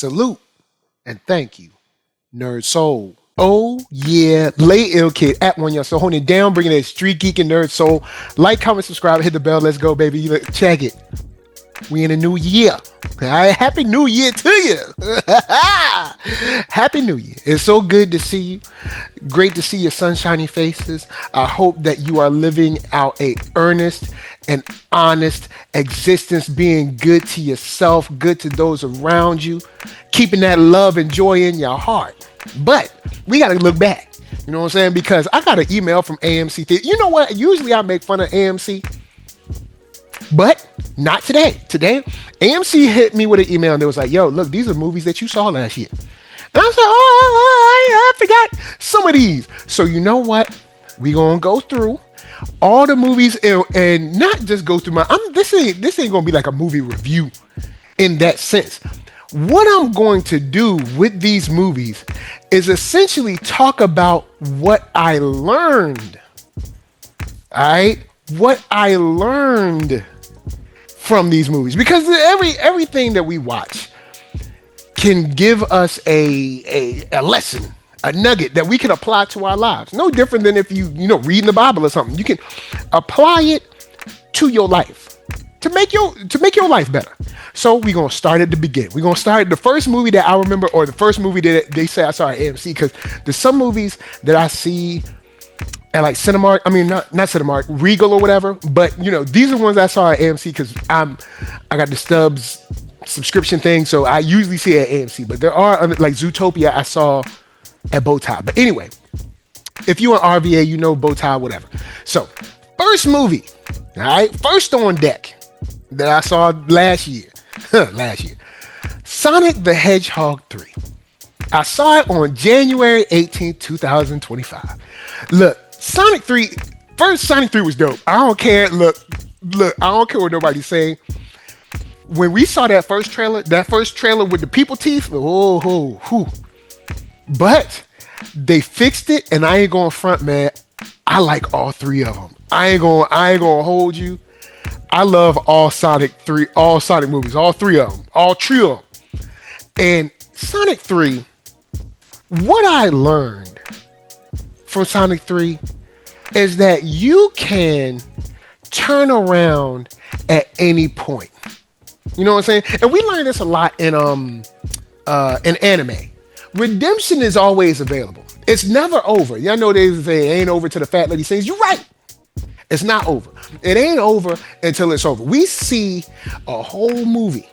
Salute and thank you, NERDSoul. Oh yeah, lay ill kid at OneYoungsta, holding it down, bringing that street geek and NERDSoul. Like, comment, subscribe, hit the bell. Let's go, baby. Check it. We in a new year. All right, happy New Year to you. Happy New Year. It's so good to see you. Great to see your sunshiny faces. I hope that you are living out a earnest and honest existence, being good to yourself, good to those around you, keeping that love and joy in your heart. But we got to look back. You know what I'm saying? Because I got an email from AMC. You know what? Usually I make fun of AMC. But not today. Today, AMC hit me with an email and they was like, yo, look, these are movies that you saw last year. And I was like, I forgot some of these. So you know what? We gonna go through all the movies and not just go through this ain't gonna be like a movie review in that sense. What I'm going to do with these movies is essentially talk about what I learned. All right? What I learned from these movies, because everything that we watch can give us a lesson, a nugget that we can apply to our lives. No different than if you reading the Bible or something. You can apply it to your life to make your life better. So we're gonna start at the beginning. We're gonna start the first movie that I remember, or the first movie that they say I saw at AMC, because there's some movies that I see at like Cinemark, not Cinemark, Regal or whatever. But these are ones I saw at AMC because I got the Stubs subscription thing, so I usually see it at AMC. But there are like Zootopia I saw at Bowtie. But anyway, if you're an RVA, you know Bowtie, whatever. So first movie, all right, first on deck that I saw last year, Sonic the Hedgehog 3. I saw it on January 18th, 2025. Look. Sonic 3 was dope. I don't care. Look, I don't care what nobody's saying. When we saw that first trailer with the people teeth, but they fixed it, and I ain't going front, man. I like all three of them. I ain't gonna hold you. I love all Sonic movies, all three of them, all trio. And Sonic 3, what I learned from Sonic 3 is that you can turn around at any point. You know what I'm saying? And we learn this a lot in anime. Redemption is always available. It's never over. Y'all know they say it ain't over till the fat lady sings. You're right. It's not over. It ain't over until it's over. We see a whole movie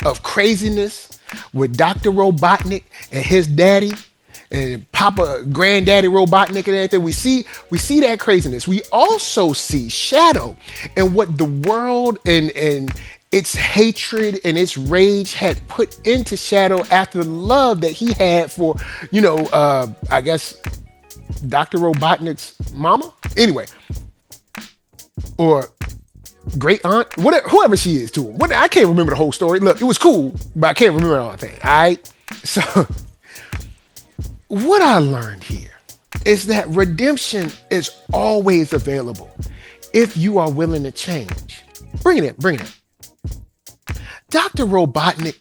of craziness with Dr. Robotnik and his daddy and Papa Granddaddy Robotnik and everything. We see that craziness. We also see Shadow and what the world and its hatred and its rage had put into Shadow after the love that he had for, I guess Dr. Robotnik's mama. Anyway, or great aunt, whoever she is to him. I can't remember the whole story. Look, it was cool, but I can't remember all the thing. All right, so. What I learned here is that redemption is always available if you are willing to change. Bring it in. Dr. Robotnik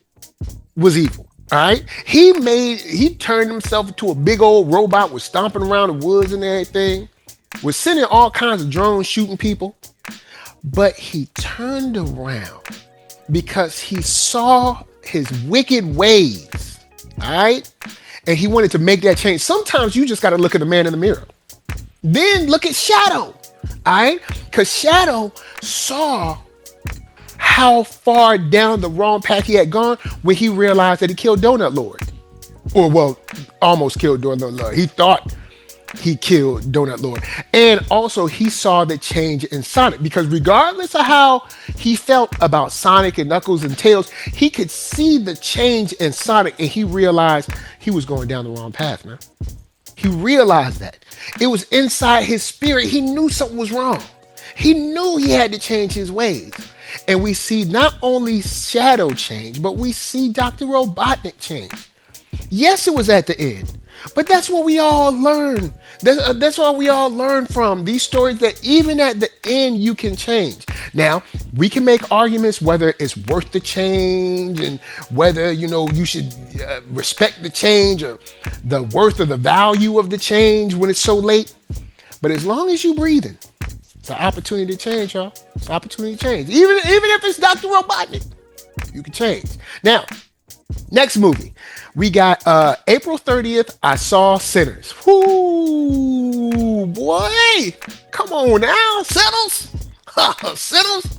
was evil, all right? He turned himself into a big old robot, was stomping around the woods and everything, was sending all kinds of drones shooting people. But he turned around because he saw his wicked ways, all right? And he wanted to make that change. Sometimes you just got to look at the man in the mirror. Then look at Shadow, all right? Because Shadow saw how far down the wrong path he had gone when he realized that he killed Donut Lord. Or, well, almost killed Donut Lord. He thought he killed Donut Lord. And also, he saw the change in Sonic. Because regardless of how he felt about Sonic and Knuckles and Tails, he could see the change in Sonic, and he realized he was going down the wrong path, man. He realized that. It was inside his spirit. He knew something was wrong. He knew he had to change his ways. And we see not only Shadow change, but we see Dr. Robotnik change. Yes, it was at the end. But that's what we all learn. That's what we all learn from these stories, that even at the end you can change. Now, we can make arguments whether it's worth the change, and whether, you should respect the change, or the worth or the value of the change when it's so late. But as long as you breathing, it's an opportunity to change, y'all. It's an opportunity to change. Even if it's Dr. Robotnik, you can change. Now, next movie. We got April 30th, I Saw Sinners. Whoo, boy. Come on now, Sinners. Sinners.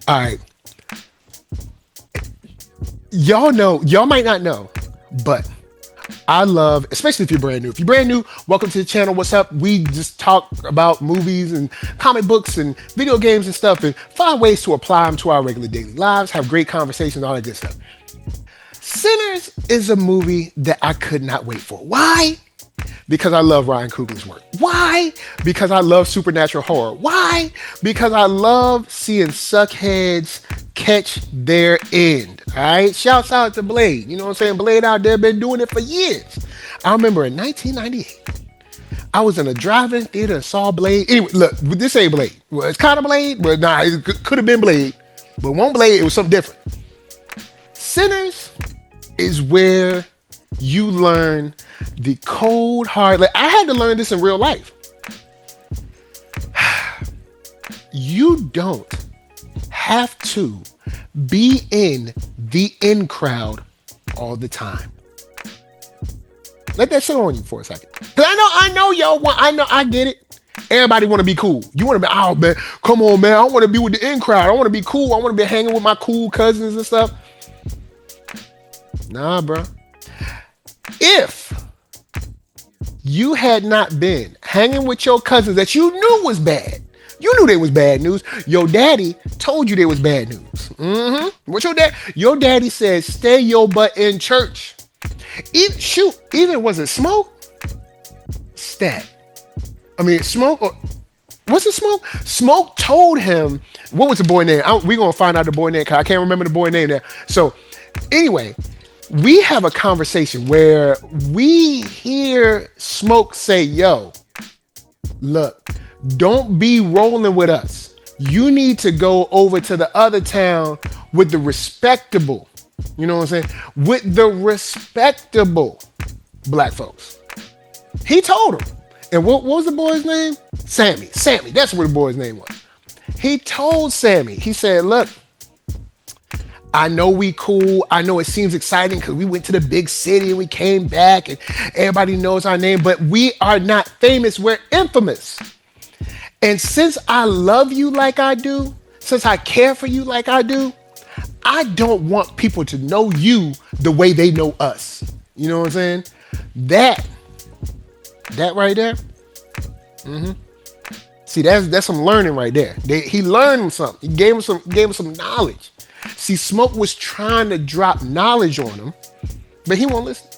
All right. Y'all might not know, but I love, especially if you're brand new. If you're brand new, welcome to the channel. What's up? We just talk about movies and comic books and video games and stuff, and find ways to apply them to our regular daily lives, have great conversations, all that good stuff. Sinners is a movie that I could not wait for. Why? Because I love Ryan Coogler's work. Why? Because I love supernatural horror. Why? Because I love seeing suckheads catch their end. All right? Shouts out to Blade. You know what I'm saying? Blade out there been doing it for years. I remember in 1998, I was in a drive-in theater and saw Blade. Anyway, look, this ain't Blade. Well, it's kind of Blade, but nah, it could have been Blade. But one Blade, it was something different. Sinners is where you learn the cold hard. Like, I had to learn this in real life. You don't have to be in the in crowd all the time. Let that sit on you for a second. Cause I know y'all want. I get it. Everybody want to be cool. You want to be, oh man, come on man, I want to be with the in crowd. I want to be cool. I want to be hanging with my cool cousins and stuff. Nah, bro. If you had not been hanging with your cousins that you knew was bad, you knew they was bad news. Your daddy told you they was bad news. What's your dad? Your daddy said, stay your butt in church. Even was it Smoke? Stat. I mean, Smoke, or was it Smoke? Smoke told him, what was the boy name? We're going to find out the boy name, because I can't remember the boy name there. So, anyway, we have a conversation where we hear Smoke say, yo, look, don't be rolling with us. You need to go over to the other town with the respectable, you know what I'm saying? With the respectable black folks. He told him. And what was the boy's name? Sammy. That's what the boy's name was. He told Sammy, he said, look, I know we cool. I know it seems exciting because we went to the big city and we came back and everybody knows our name, but we are not famous. We're infamous. And since I love you like I do, since I care for you like I do, I don't want people to know you the way they know us. You know what I'm saying? That right there. See, that's some learning right there. He learned something. He gave him some knowledge. See, Smoke was trying to drop knowledge on him, but he won't listen.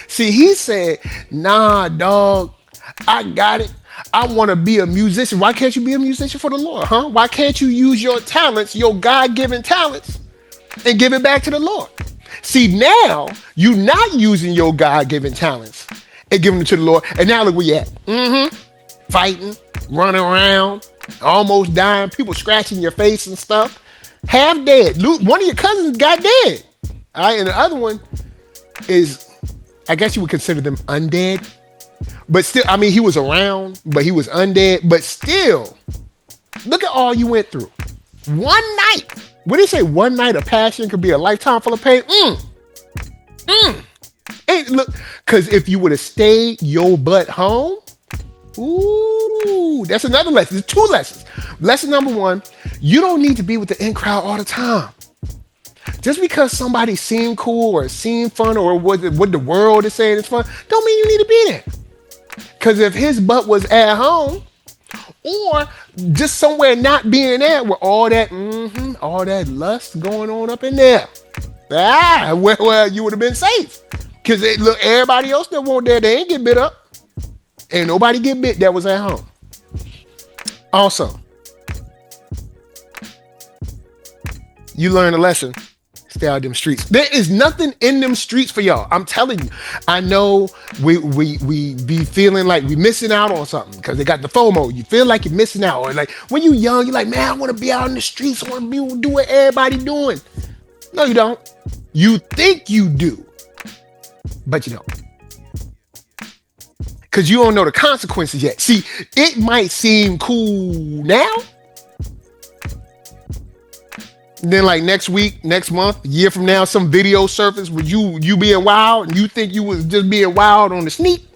See, he said, nah, dog, I got it. I want to be a musician. Why can't you be a musician for the Lord, huh? Why can't you use your talents, your God-given talents, and give it back to the Lord? See, now you're not using your God-given talents and giving them to the Lord, and now look where you at. Fighting, running around, almost dying, people scratching your face and stuff. Half dead. One of your cousins got dead. All right, and the other one is, I guess you would consider them undead. But still, I mean, he was around, but he was undead. But still, look at all you went through. One night. What do you say? One night of passion could be a lifetime full of pain. Hey, look, because if you would have stayed your butt home, ooh, that's another lesson. There's two lessons. Lesson number one, you don't need to be with the in crowd all the time. Just because somebody seemed cool or seemed fun or what the world is saying is fun, don't mean you need to be there. Because if his butt was at home or just somewhere not being there where all that lust going on up in there, well, you would have been safe. Because look, everybody else that went there, they ain't get bit up. Ain't nobody get bit that was at home. Also, you learn a lesson. It's Stay out of them streets. There is nothing in them streets for y'all. I'm telling you. I know we be feeling like we missing out on something because they got the FOMO. You feel like you're missing out. Or like when you young, you're like, man, I want to be out in the streets. I want to be do what everybody doing. No, you don't. You think you do, but you don't. Because you don't know the consequences yet. See, it might seem cool now. Then like next week, next month, a year from now, some video surface with you being wild and you think you was just being wild on the sneak.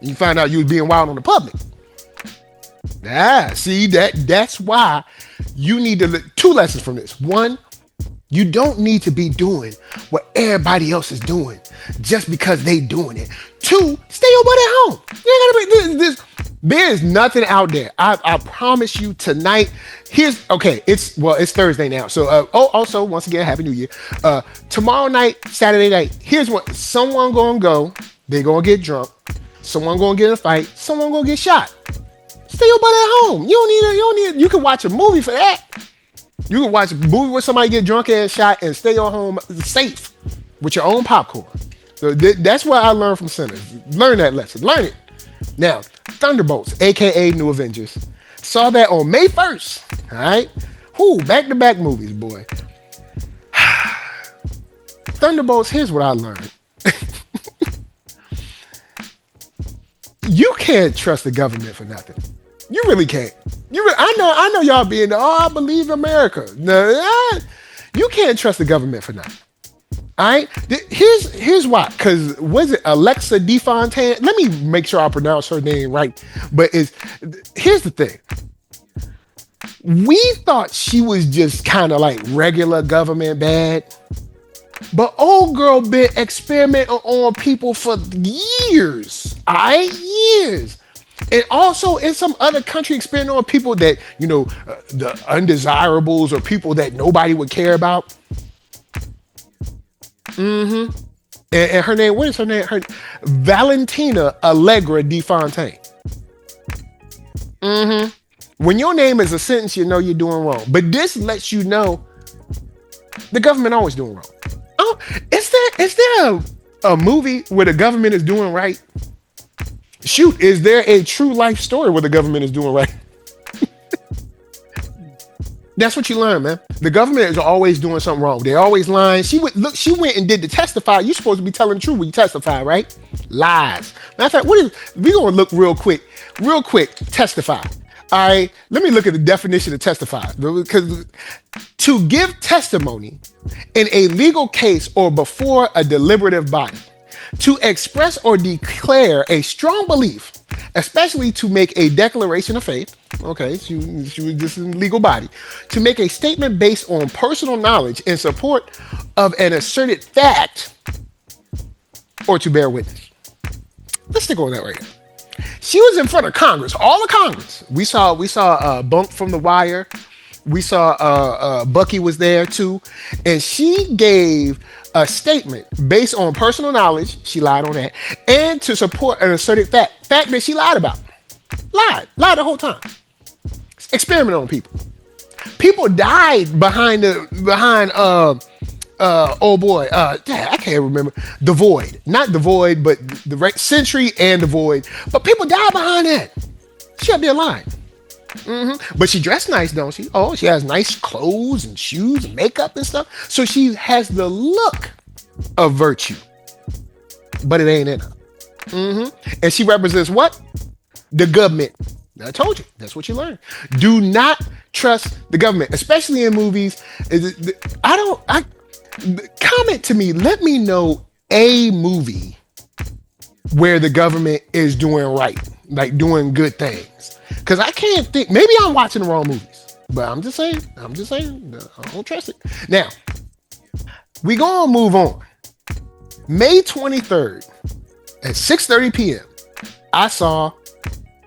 And you find out you was being wild on the public. See, that's why you need to look. Two lessons from this. One, you don't need to be doing what everybody else is doing just because they doing it. Two, stay your butt at home. You gotta be this. There's nothing out there. I promise you tonight. It's Thursday now. So also once again, Happy New Year. Tomorrow night, Saturday night. Here's what someone gonna go. They gonna get drunk. Someone gonna get in a fight. Someone gonna get shot. Stay your butt at home. You don't need. You can watch a movie for that. You can watch a movie where somebody get drunk and shot and stay your home safe with your own popcorn. So that's what I learned from Sinners. Learn that lesson. Learn it. Now, Thunderbolts, aka New Avengers. Saw that on May 1st. All right? Back-to-back movies, boy. Thunderbolts, here's what I learned. You can't trust the government for nothing. You really can't. I know y'all being, I believe America. No, you can't trust the government for nothing. All right? Here's why. Because was it Alexa DeFontaine? Let me make sure I pronounce her name right. But here's the thing. We thought she was just kind of like regular government bad. But old girl been experimenting on people for years. All right? Years. And also in some other country experimenting on people that, the undesirables or people that nobody would care about. And her name, what is her name? Valentina Allegra DeFontaine. When your name is a sentence, you know you're doing wrong. But this lets you know the government always doing wrong. Oh, is there a movie where the government is doing right? Shoot, is there a true life story where the government is doing right? That's what you learn, man. The government is always doing something wrong. They're always lying. She went and did the testify. You're supposed to be telling the truth when you testify, right? Lies. Matter of fact, we're going to look real quick, testify. All right, let me look at the definition of testify. Because to give testimony in a legal case or before a deliberative body, to express or declare a strong belief, especially to make a declaration of faith. Okay, she was just in legal body. To make a statement based on personal knowledge in support of an asserted fact or to bear witness. Let's stick on that right now. She was in front of Congress, all of Congress. We saw Bunk from The Wire. We saw Bucky was there too. And she gave a statement based on personal knowledge. She lied on that. And to support an asserted fact that she lied about. Lied the whole time. Experiment on people. People died behind I can't remember. The Void. Not The Void, but the right Sentry and The Void. But people died behind that. She up there lying. But she dressed nice, don't she? Oh, she has nice clothes and shoes and makeup and stuff. So she has the look of virtue. But it ain't in her. And she represents what? The government. I told you. That's what you learn. Do not trust the government, especially in movies. Comment to me. Let me know a movie where the government is doing right, like doing good things. Because I can't think. Maybe I'm watching the wrong movies. But I'm just saying. I don't trust it. Now, we gonna move on. May 23rd at 6:30 p.m. I saw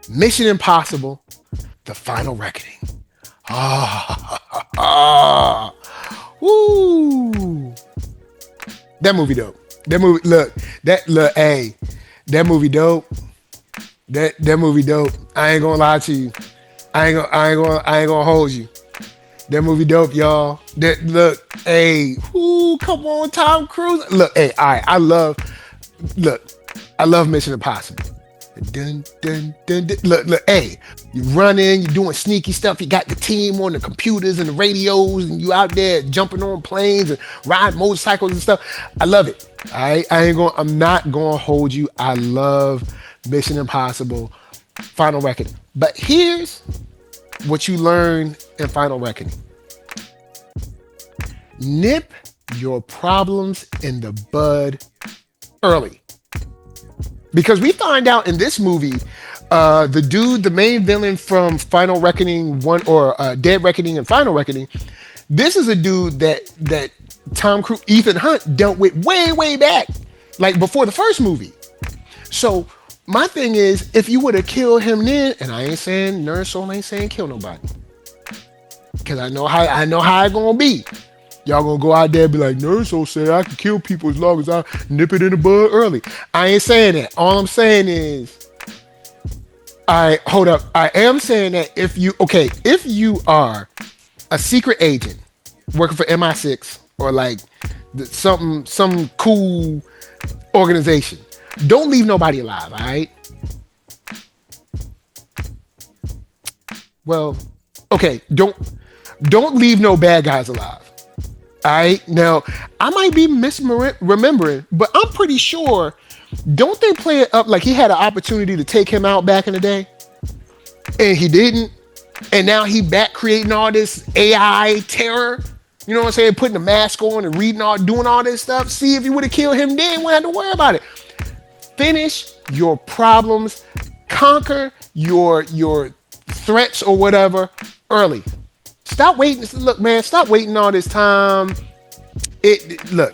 Mission Impossible: The Final Reckoning. Woo! That movie dope. That movie that movie dope. That movie dope. I ain't gonna lie to you. I ain't gonna hold you. That movie dope, y'all. That look, hey, ooh, come on, Tom Cruise. Look, hey, all right, look, I love Mission Impossible. Dun, dun, dun, dun. Look, hey, you running, you're doing sneaky stuff. You got the team on the computers and the radios, and you out there jumping on planes and riding motorcycles and stuff. I love it. All right, I'm not gonna hold you. I love Mission Impossible, Final Reckoning. But here's what you learn in Final Reckoning: nip your problems in the bud early. Because we find out in this movie, the main villain from Final Reckoning 1 or Dead Reckoning and Final Reckoning, this is a dude that Tom Cruise, Ethan Hunt dealt with way back, like before the first movie. So my thing is, if you would have killed him then, and I ain't saying NERDSoul ain't saying kill nobody, because I know how it gonna be. Y'all gonna go out there and be like, NERDSoul said I can kill people as long as I nip it in the bud early. I ain't saying that. All I'm saying is, hold up. I am saying that if you are a secret agent working for MI6 or like some cool organization, don't leave nobody alive, all right? Well, okay, don't leave no bad guys alive. All right, now I might be misremembering, but I'm pretty sure. Don't they play it up like he had an opportunity to take him out back in the day, and he didn't, and now he back creating all this AI terror? You know what I'm saying? Putting the mask on and doing all this stuff. See, if you would have killed him then, we wouldn't have to worry about it. Finish your problems, conquer your threats or whatever early. Stop waiting. Look, man, stop waiting all this time. Look,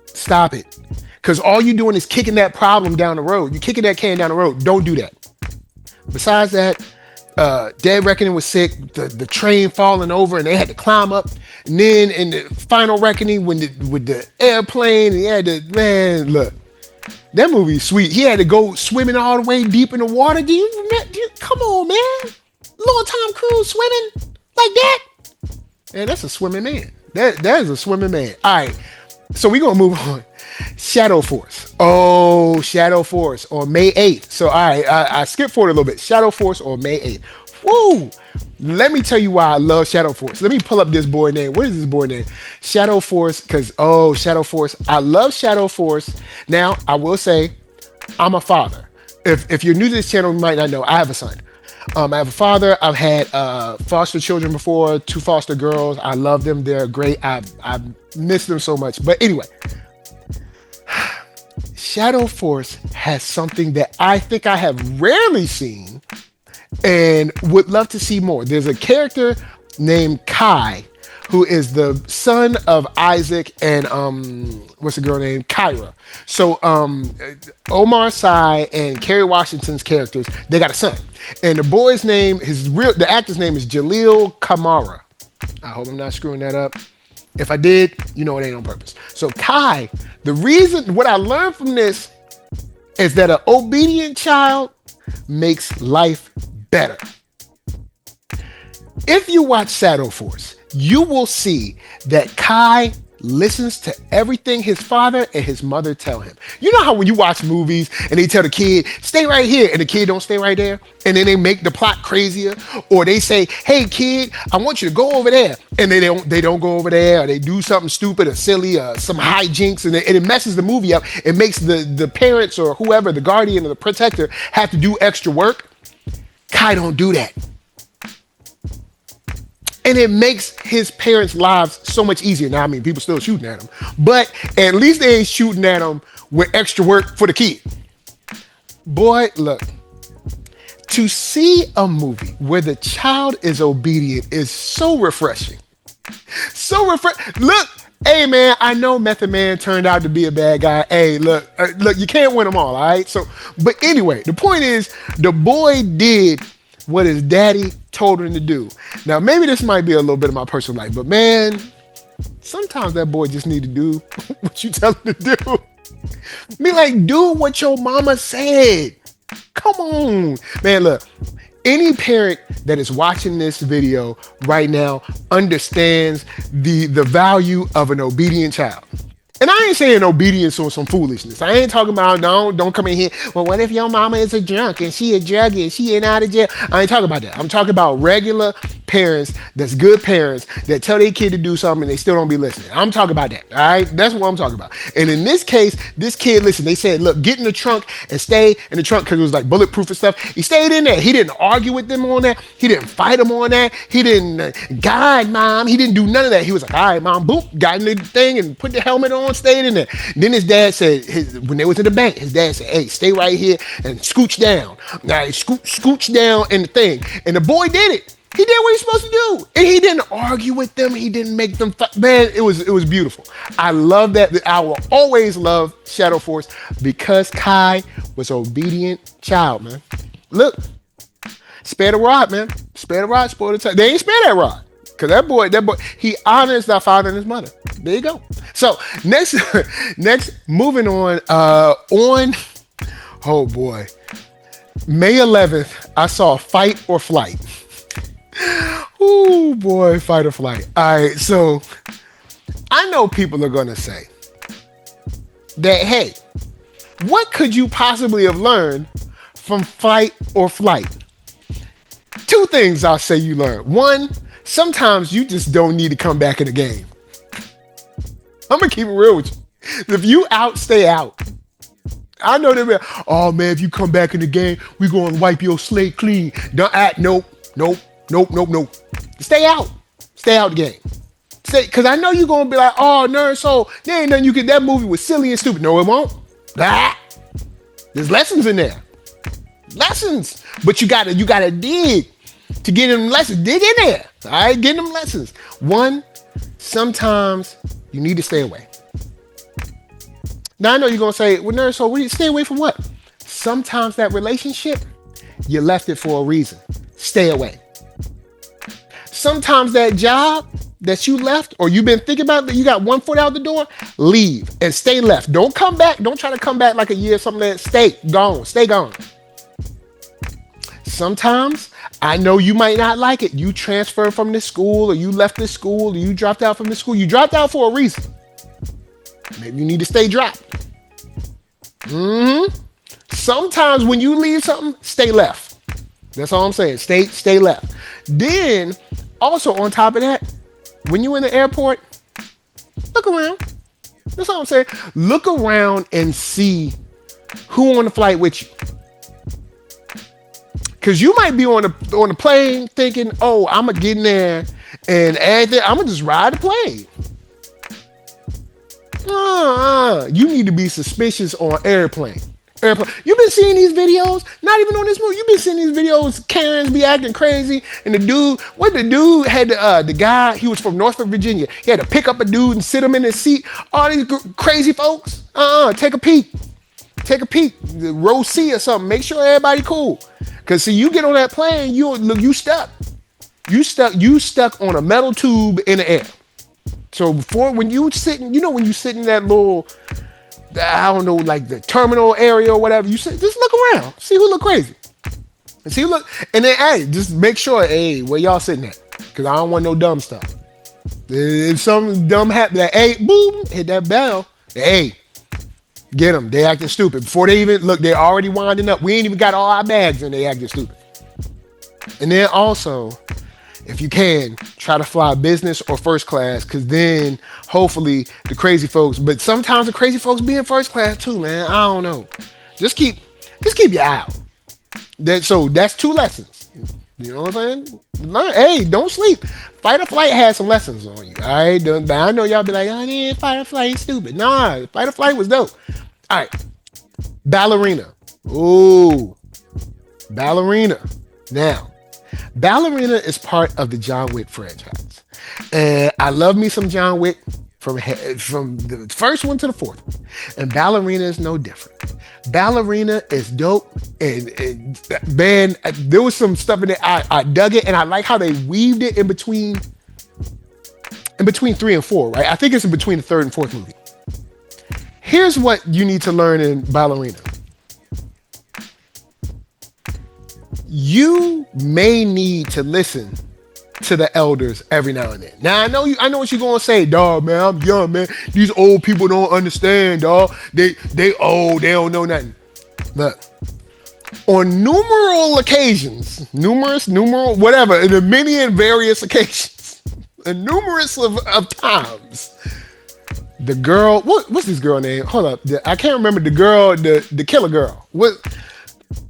stop it. Because all you're doing is kicking that problem down the road. You're kicking that can down the road. Don't do that. Besides that, Dead Reckoning was sick. The train falling over and they had to climb up. And then in the Final Reckoning, with the airplane, and he had to, man, look. That movie is sweet. He had to go swimming all the way deep in the water. Come on, man. Little Tom Cruise swimming like that? Man, that's a swimming man. That is a swimming man. All right. So we're going to move on. Shadow Force. Oh, Shadow Force on May 8th. So, all right, I skipped forward a little bit. Shadow Force on May 8th. Woo! Let me tell you why I love Shadow Force. Let me pull up this boy name. What is this boy name? Shadow Force, Shadow Force. I love Shadow Force. Now, I will say, I'm a father. If you're new to this channel, you might not know, I have a son. I have a father. I've had foster children before, 2 foster girls. I love them. They're great. I miss them so much. But anyway, Shadow Force has something that I think I have rarely seen and would love to see more. There's a character named Kai, who is the son of Isaac and what's the girl named? Kyra. So Omar Sy and Kerry Washington's characters, they got a son. And the boy's name, the actor's name is Jaleel Kamara. I hope I'm not screwing that up. If I did, you know it ain't on purpose. So Kai, what I learned from this is that an obedient child makes life better. If you watch Shadow Force, you will see that Kai listens to everything his father and his mother tell him. You know how when you watch movies and they tell the kid, stay right here, and the kid don't stay right there, and then they make the plot crazier, or they say, hey kid, I want you to go over there, and they don't go over there, or they do something stupid or silly, or some hijinks, and it messes the movie up. It makes the parents or whoever, the guardian or the protector, have to do extra work. Kai don't do that. And it makes his parents' lives so much easier. Now, I mean, people still shooting at him, but at least they ain't shooting at him with extra work for the kid. Boy, look, to see a movie where the child is obedient is so refreshing. So refreshing. Look, hey man, I know Method Man turned out to be a bad guy. Hey, look, you can't win them all right? So, but anyway, the point is, the boy did what his daddy told him to do. Now, maybe this might be a little bit of my personal life, but man, sometimes that boy just need to do what you tell him to do. Be like, do what your mama said. Come on. Man, look, Any parent that is watching this video right now understands the value of an obedient child. And I ain't saying obedience on some foolishness. I ain't talking about don't come in here. Well, what if your mama is a drunk and she a druggie and she ain't out of jail? I ain't talking about that. I'm talking about regular parents that's good parents that tell their kid to do something and they still don't be listening. I'm talking about that. All right, that's what I'm talking about. And in this case, this kid, listen, they said, look, get in the trunk and stay in the trunk because it was like bulletproof and stuff. He stayed in there. He didn't argue with them on that. He didn't fight them on that. He didn't guide mom. He didn't do none of that. He was like, all right, mom, boop, got in the thing and put the helmet on, stayed in there. Then his dad said, when they was in the bank, his dad said, hey, stay right here and scooch down. Now, scooch down in the thing. And the boy did it. He did what he's supposed to do. And he didn't argue with them. He didn't make them man, it was beautiful. I love that. I will always love Shadow Force because Kai was an obedient child, man. Look, spare the rod, man. Spare the rod, spoil the child. They ain't spare that rod. Because that boy, he honors thy father and his mother. There you go. So next, moving on, oh boy, May 11th, I saw Fight or Flight. Oh boy, Fight or Flight. All right, so I know people are gonna say that, hey, what could you possibly have learned from Fight or Flight? Two things I'll say you learned. One, sometimes you just don't need to come back in the game. I'm gonna keep it real with you. If you out, stay out. I know they're like, oh man, if you come back in the game, we gonna wipe your slate clean. Don't act, nope. Stay out. Stay out the game. Cause I know you're gonna be like, oh, NERDSoul, there ain't nothing you can. That movie was silly and stupid. No, it won't. There's lessons in there. Lessons, but you gotta dig to get them lessons. Dig in there. All right, get them lessons. One, sometimes you need to stay away. Now I know you're gonna say, well, NERDSoul, stay away from what? Sometimes that relationship, you left it for a reason. Stay away. Sometimes that job that you left or you've been thinking about that you got one foot out the door, leave and stay left. Don't come back. Don't try to come back like a year or something like that. Stay gone. Stay gone. Sometimes I know you might not like it. You transferred from this school or you left this school or you dropped out from this school. You dropped out for a reason. Maybe you need to stay dropped. Sometimes when you leave something, stay left. That's all I'm saying. Stay left. Then, also on top of that, when you're in the airport, look around. That's all I'm saying. Look around and see who on the flight with you. Because you might be on the plane thinking, oh, I'm going to get in there and everything. I'm going to just ride the plane. You need to be suspicious on airplane. You've been seeing these videos, not even on this movie. You've been seeing these videos, Karens be acting crazy. And the dude had the guy, he was from Norfolk, Virginia. He had to pick up a dude and sit him in his seat. All these crazy folks, take a peek. Take a peek, row C or something. Make sure everybody cool. Cause see, you get on that plane, you stuck. You stuck on a metal tube in the air. So when you sitting, when you sit in that little, I don't know, like the terminal area or whatever, you sit, just look around, see who look crazy. And then, hey, just make sure, hey, where y'all sitting at? Cause I don't want no dumb stuff. If something dumb happen, that, hey, boom, hit that bell, hey, get them. They acting stupid. Before they even, look, they're already winding up. We ain't even got all our bags and they acting stupid. And then also, if you can, try to fly business or first class, because then hopefully the crazy folks, but sometimes the crazy folks be in first class too, man. I don't know. Just keep your eye out. So that's 2 lessons. You know what I'm saying? Hey, don't sleep. Fight or Flight has some lessons on you. All right. I know y'all be like, oh, yeah, Fight or Flight stupid. Nah, Fight or Flight was dope. All right. Ballerina. Ooh. Ballerina. Now, Ballerina is part of the John Wick franchise. And I love me some John Wick from the first one to the 4th one. And Ballerina is no different. Ballerina is dope. And man, there was some stuff in it. I dug it, and I like how they weaved it in between 3 and 4, right? I think it's in between the 3rd and 4th movie. Here's what you need to learn in Ballerina. You may need to listen to the elders every now and then. Now I know what you're gonna say, dog, man. I'm young, man. These old people don't understand, dog. They old, they don't know nothing. Look, on numeral, whatever, in a many and various occasions, and numerous of times, the girl, what's this girl name? Hold up, I can't remember the girl, the killer girl. What?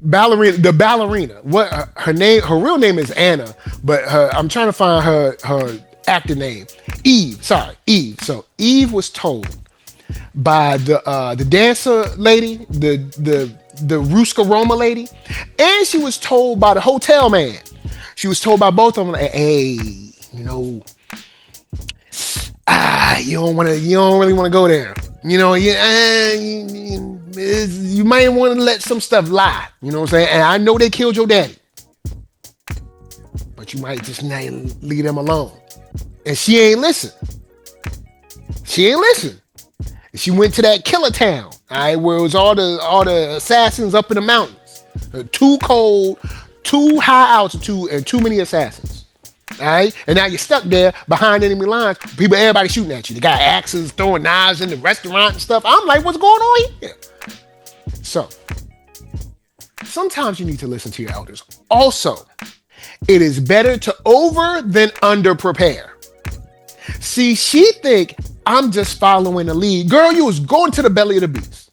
The ballerina. What her name? Her real name is Anna, but I'm trying to find her actor name. Eve. Sorry, Eve. So Eve was told by the dancer lady, the Ruska Roma lady, and she was told by the hotel man. She was told by both of them, like, hey, you know, you don't really want to go there. You know, you might want to let some stuff lie. You know what I'm saying? And I know they killed your daddy, but you might just not leave them alone. And she ain't listen. She ain't listen. She went to that killer town, all right, where it was all the assassins up in the mountains. Too cold, too high altitude, and too many assassins. All right, and now you're stuck there behind enemy lines. Everybody shooting at you. They got axes, throwing knives in the restaurant and stuff. I'm like, what's going on here? So, sometimes you need to listen to your elders. Also, it is better to over than under prepare. See, she think I'm just following the lead. Girl, you was going to the belly of the beast.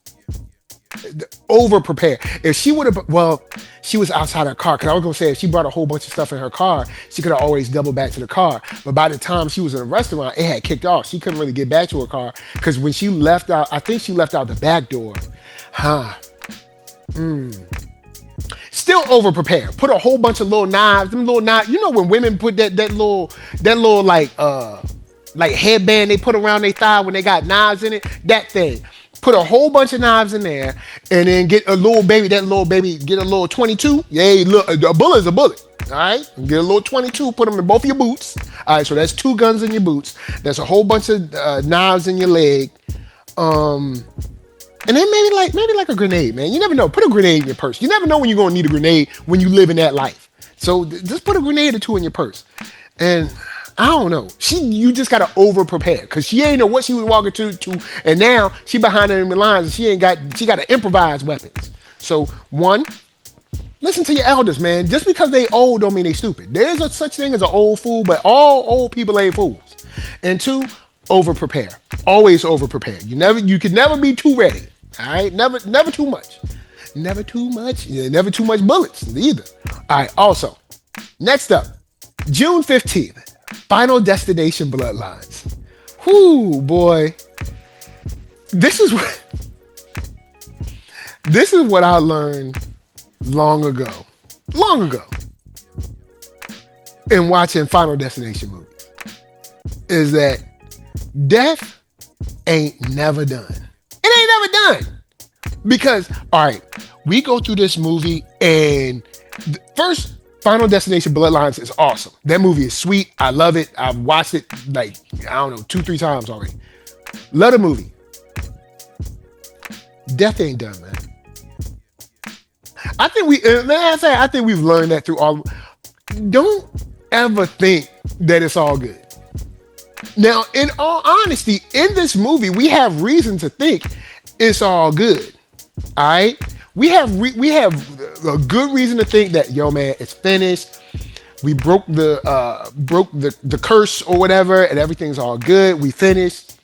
Over prepare. If she would have, well, she was outside her car. Because I was going to say, if she brought a whole bunch of stuff in her car, she could have always doubled back to the car. But by the time she was in a restaurant, it had kicked off. She couldn't really get back to her car. Because when she left out, I think she left out the back door. Still over prepared. Put a whole bunch of little knives. Them little knives. You know when women put that little like headband they put around their thigh when they got knives in it? That thing. Put a whole bunch of knives in there, and then get a little baby. That little baby, get a little 22. Yay, look, a bullet is a bullet. All right, get a little 22. Put them in both of your boots. All right, so that's 2 guns in your boots. There's a whole bunch of knives in your leg. And then maybe like a grenade, man. You never know. Put a grenade in your purse. You never know when you're gonna need a grenade when you live in that life. So just put a grenade or 2 in your purse. And I don't know. You just gotta over prepare because she ain't know what she was walking to, and now she behind enemy lines and she gotta improvise weapons. So 1, listen to your elders, man. Just because they old don't mean they stupid. There's a such thing as an old fool, but all old people ain't fools. And 2, over prepare. Always over prepare. You can never be too ready. All right, never too much. Never too much. Never too much bullets either. All right. Also, next up, June 15th. Final Destination Bloodlines. Whoo, boy. This is what I learned long ago. In watching Final Destination movies. Is that death ain't never done. It ain't never done. Because, all right, we go through this movie and first Final Destination Bloodlines is awesome. That movie is sweet. I love it. I've watched it like, I don't know, 2-3 times already. Love the movie. Death ain't done, man. I think we've learned that through all. Don't ever think that it's all good. Now, in all honesty, in this movie, we have reason to think it's all good. All right? We have a good reason to think that, yo, man, it's finished. We broke the curse or whatever, and everything's all good. We finished.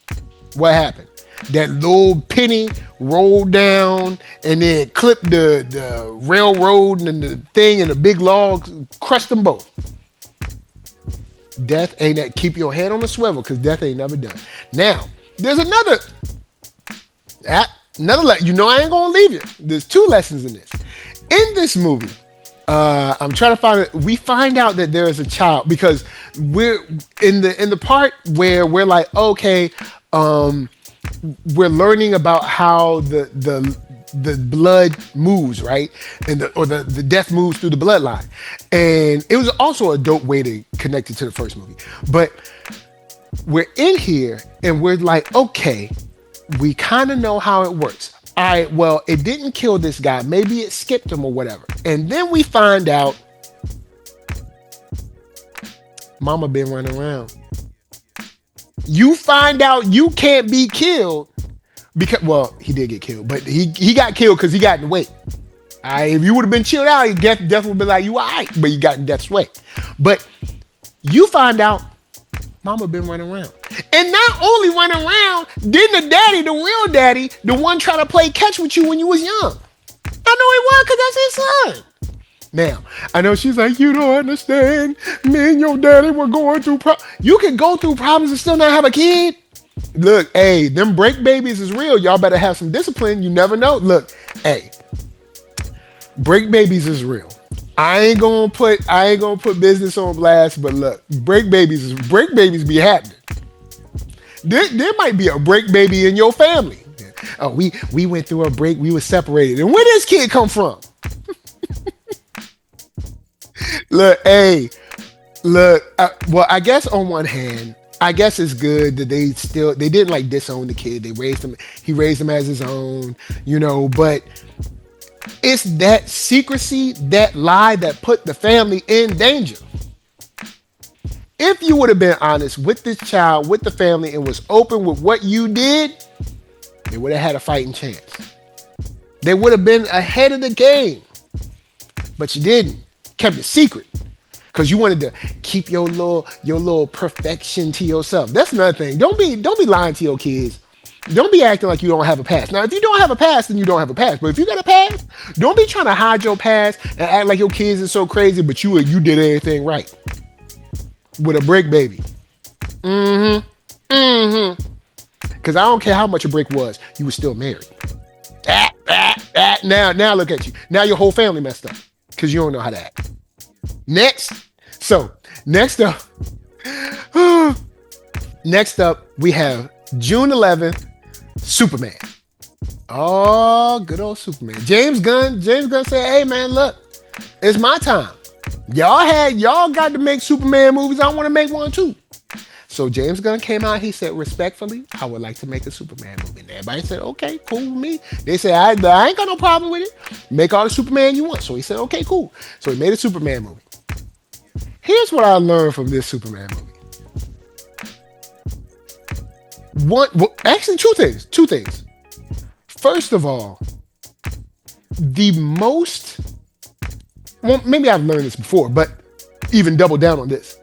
What happened? That little penny rolled down and then clipped the railroad and the thing and the big log, crushed them both. Death ain't that. Keep your head on the swivel because death ain't never done. Now, there's another. You know I ain't gonna leave you. There's 2 lessons in this. In this movie, I'm trying to find it. We find out that there is a child because we're in the part where we're like, okay, we're learning about how the blood moves, right? And the death moves through the bloodline. And it was also a dope way to connect it to the first movie. But we're in here and we're like, okay, we kind of know how it works. All right, well, it didn't kill this guy. Maybe it skipped him or whatever. And then we find out mama been running around. You find out you can't be killed because, well, he did get killed, but he got killed because he got in the way. If you would have been chilled out, death would be like, you all right, but you got in death's way. But you find out mama been running around. And not only running around, didn't the daddy, the real daddy, the one trying to play catch with you when you was young. I know he was because that's his son. Now, I know she's like, you don't understand. Me and your daddy were going through You can go through problems and still not have a kid. Look, hey, them break babies is real. Y'all better have some discipline. You never know. Look, hey, break babies is real. I ain't gonna put business on blast, but look, break babies be happening. There might be a break baby in your family. Oh, we went through a break. We were separated, and where this kid come from? Look, hey, look. Well, I guess on one hand, I guess it's good that they didn't like disown the kid. They raised him. He raised him as his own, but it's that secrecy, that lie that put the family in danger. If you would have been honest with this child, with the family, and was open with what you did, they would have had a fighting chance. They would have been ahead of the game. But you didn't. Kept it secret. Because you wanted to keep your little perfection to yourself. That's another thing. Don't be lying to your kids. Don't be acting like you don't have a past. Now, if you don't have a past, then you don't have a past. But if you got a past, don't be trying to hide your past and act like your kids are so crazy, but you did everything right. With a brick baby. Because I don't care how much a brick was, you were still married. Now look at you. Now your whole family messed up. Because you don't know how to act. Next up, we have June 11th, Superman. Oh, good old Superman. James Gunn said, hey man, look, it's my time. Y'all got to make Superman movies. I want to make one too. So James Gunn came out. He said, respectfully, I would like to make a Superman movie. And everybody said, okay, cool with me. They said, I ain't got no problem with it. Make all the Superman you want. So he said, okay, cool. So he made a Superman movie. Here's what I learned from this Superman movie. Actually, two things. First of all, maybe I've learned this before, but even double down on this.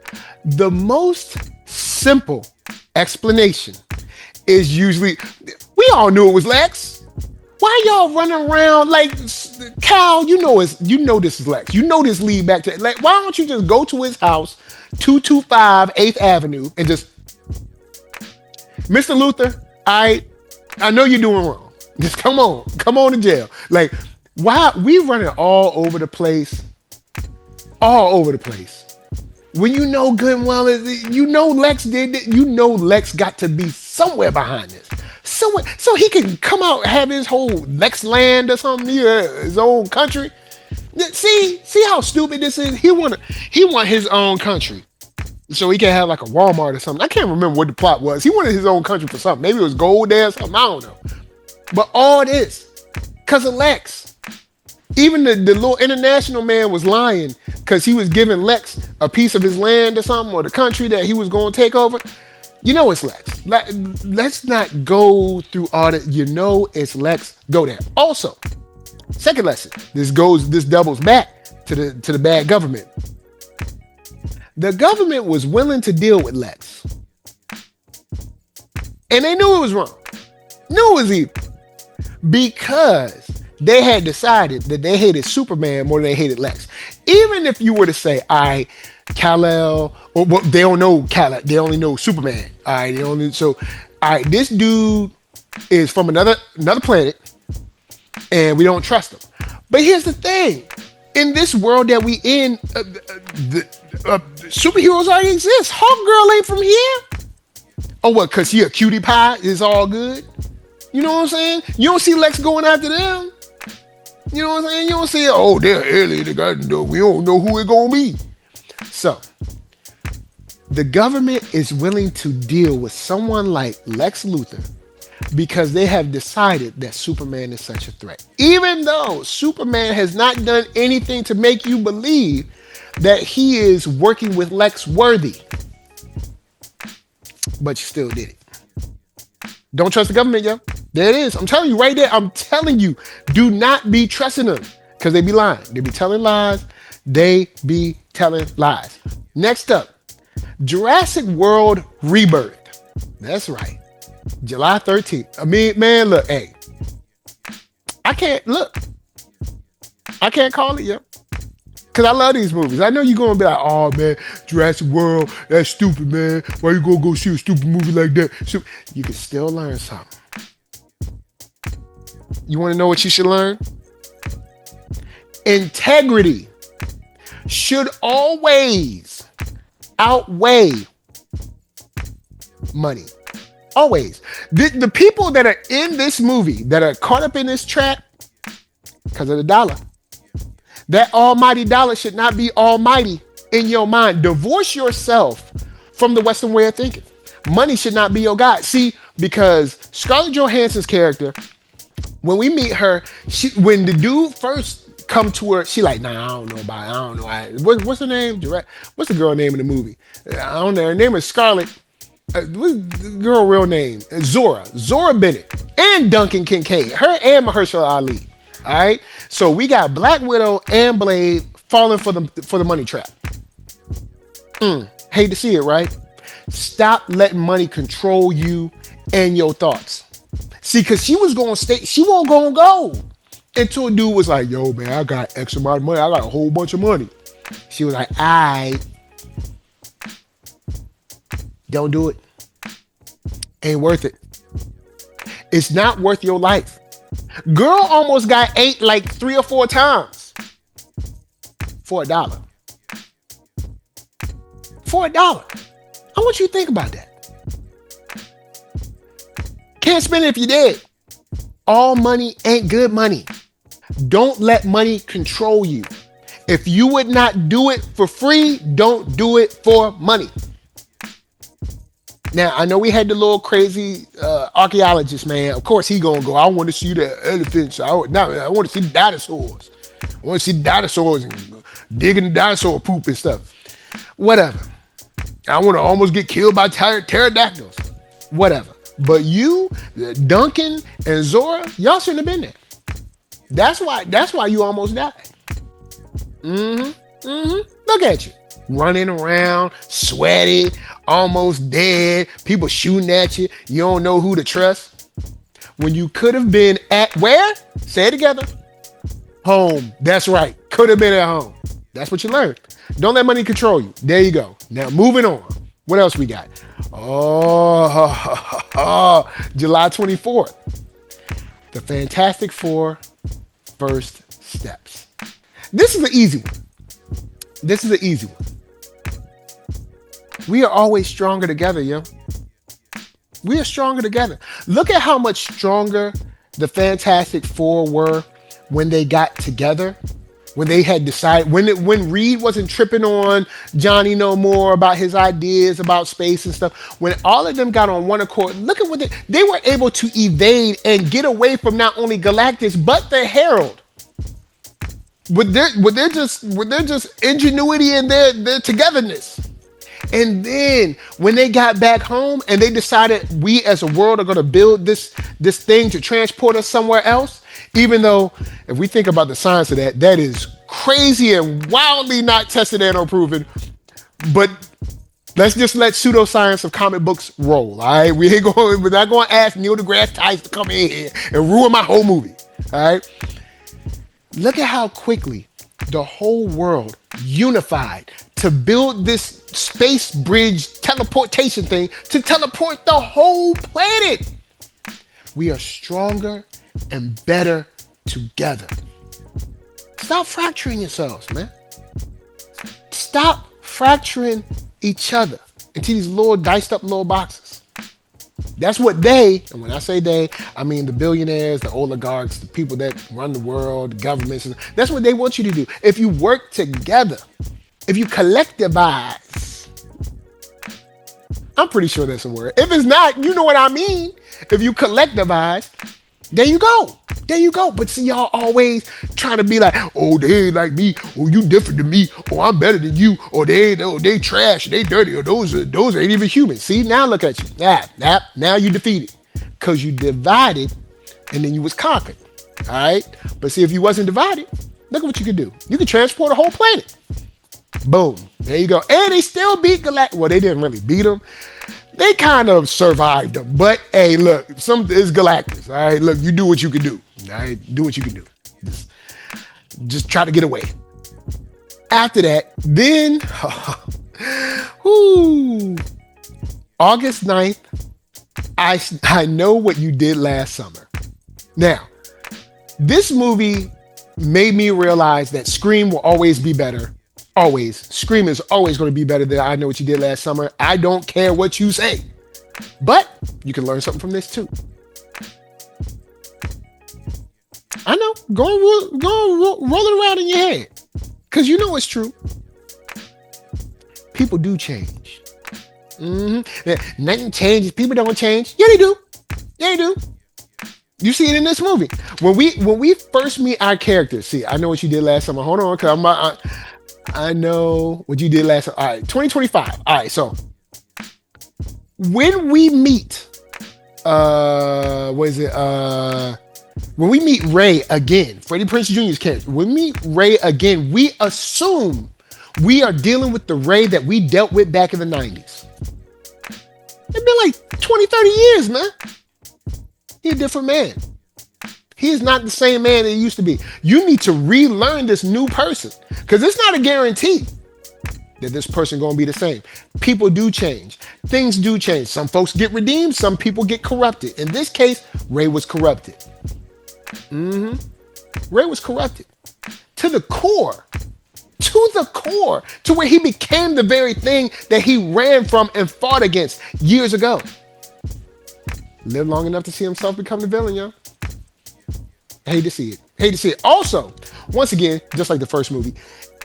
The most simple explanation is usually, we all knew it was Lex. Why y'all running around like Cal? You know this is Lex. You know this lead back to like. Why don't you just go to his house, 225 8th Avenue, and just, Mr. Luther, I know you're doing wrong. Just come on to jail. Like, why we running all over the place? When you know good and well, Lex did it. Lex got to be somewhere behind this. So he can come out and have his whole Lex land or something, his own country. See how stupid this is? He want his own country. So he can have like a Walmart or something. I can't remember what the plot was. He wanted his own country for something. Maybe it was gold there or something. I don't know. But all this, because of Lex. Even the little international man was lying because he was giving Lex a piece of his land or something, or the country that he was going to take over. It's Lex. Let's not go through all that. It's Lex. Go there. Also, second lesson. This doubles back to the bad government. The government was willing to deal with Lex. And they knew it was wrong. Knew it was evil. Because they had decided that they hated Superman more than they hated Lex. Even if you were to say, all right, Kal-El, or well, they don't know Kal-El, they only know Superman. All right, this dude is from another planet, and we don't trust him. But here's the thing. In this world that we in, superheroes already exist. Hawkgirl ain't from here. Oh, what, because he a cutie pie is all good? You know what I'm saying? You don't see Lex going after them. You know what I'm saying? You don't see, oh, they're alien. We don't know who it's going to be. So, the government is willing to deal with someone like Lex Luthor because they have decided that Superman is such a threat. Even though Superman has not done anything to make you believe that he is working with Lex Worthy, but you still did it. Don't trust the government, yo. There it is. I'm telling you right there. I'm telling you, do not be trusting them because they be lying. They be telling lies. They be telling lies. Next up, Jurassic World Rebirth. That's right. July 13th. I mean, man, look, hey. I can't call it, yo. Because I love these movies. I know you're going to be like, oh, man, Jurassic World, that's stupid, man. Why you going to go see a stupid movie like that? So you can still learn something. You want to know what you should learn? Integrity should always outweigh money. Always. The people that are in this movie, that are caught up in this trap, because of the dollar. That almighty dollar should not be almighty in your mind. Divorce yourself from the Western way of thinking. Money should not be your God. See, because Scarlett Johansson's character, when we meet her, when the dude first come to her, she like, nah, I don't know about it. I don't know. What's her name? What's the girl name in the movie? I don't know. Her name is Scarlett. What's the girl real name? Zora Bennett. And Duncan Kincaid. Her and Mahershala Ali. All right, so we got Black Widow and Blade falling for the money trap. Hate to see it, right? Stop letting money control you and your thoughts. See, because she was going to stay, she won't go until a dude was like, yo, man, I got X amount of money. I got a whole bunch of money. She was like, don't do it. Ain't worth it. It's not worth your life. Girl almost got ate like 3 or 4 times for $1. For $1. I want you to think about that. Can't spend it if you're dead. All money ain't good money. Don't let money control you. If you would not do it for free, don't do it for money. Now, I know we had the little crazy archaeologist, man. Of course, he gonna go, I want to see the elephants. I want to see the dinosaurs. I want to see the dinosaurs and digging the dinosaur poop and stuff. Whatever. I want to almost get killed by pterodactyls. Whatever. But you, Duncan and Zora, y'all shouldn't have been there. That's why you almost died. Look at you. Running around, sweaty, almost dead, people shooting at you. You don't know who to trust. When you could have been at where? Say it together. Home. That's right. Could have been at home. That's what you learned. Don't let money control you. There you go. Now moving on. What else we got? July 24th. The Fantastic Four First Steps. This is an easy one. We are always stronger together, yo. We are stronger together. Look at how much stronger the Fantastic Four were when they got together. When they had decided, when Reed wasn't tripping on Johnny no more about his ideas about space and stuff. When all of them got on one accord, look at what they were able to evade and get away from not only Galactus but the Herald. With their just ingenuity and their togetherness. And then when they got back home and they decided we as a world are going to build this thing to transport us somewhere else, even though if we think about the science of that is crazy and wildly not tested and or proven. But let's just let pseudoscience of comic books roll. All right, we're not going to ask Neil deGrasse Tyson to come in here and ruin my whole movie. All right. Look at how quickly the whole world unified to build this space bridge teleportation thing to teleport the whole planet. We are stronger and better together. Stop fracturing yourselves, man. Stop fracturing each other into these little diced up little boxes. That's what and when I say they, I mean the billionaires, the oligarchs, the people that run the world, the governments, that's what they want you to do. If you work together, if you collectivize, I'm pretty sure that's a word. If it's not, you know what I mean. If you collectivize, there you go. There you go. But see, y'all always trying to be like, oh, they ain't like me, or you different than me, or I'm better than you, or they trash, they dirty, or those ain't even human. See, now look at you. Now you defeated. Cause you divided and then you was conquered. All right. But see, if you wasn't divided, look at what you could do. You could transport a whole planet. Boom. There you go. And they still beat Galactus. Well, they didn't really beat them. They kind of survived them. But hey, look, it's Galactus. All right. Look, you do what you can do. All right. Do what you can do. Just try to get away. After that, then August 9th, I know what you did last summer. Now, this movie made me realize that Scream will always be better. Always. Scream is always going to be better than I Know What You Did Last Summer. I don't care what you say. But you can learn something from this too. I know. Go roll it around in your head. Because you know it's true. People do change. Nothing changes. People don't change. Yeah, they do. Yeah, they do. You see it in this movie. When we first meet our characters, see, I Know What You Did Last Summer. Hold on, because I know what you did last summer. All right, 2025. All right, so when we meet, when we meet Ray again, Freddie Prinze Jr.'s character, when we meet Ray again, we assume we are dealing with the Ray that we dealt with back in the 90s. It's been like 20, 30 years, man. He's a different man. He is not the same man that he used to be. You need to relearn this new person because it's not a guarantee that this person going to be the same. People do change. Things do change. Some folks get redeemed. Some people get corrupted. In this case, Ray was corrupted. Ray was corrupted to the core. To the core. To where he became the very thing that he ran from and fought against years ago. Lived long enough to see himself become the villain, yo. Hate to see it. Hate to see it. Also, once again, just like the first movie,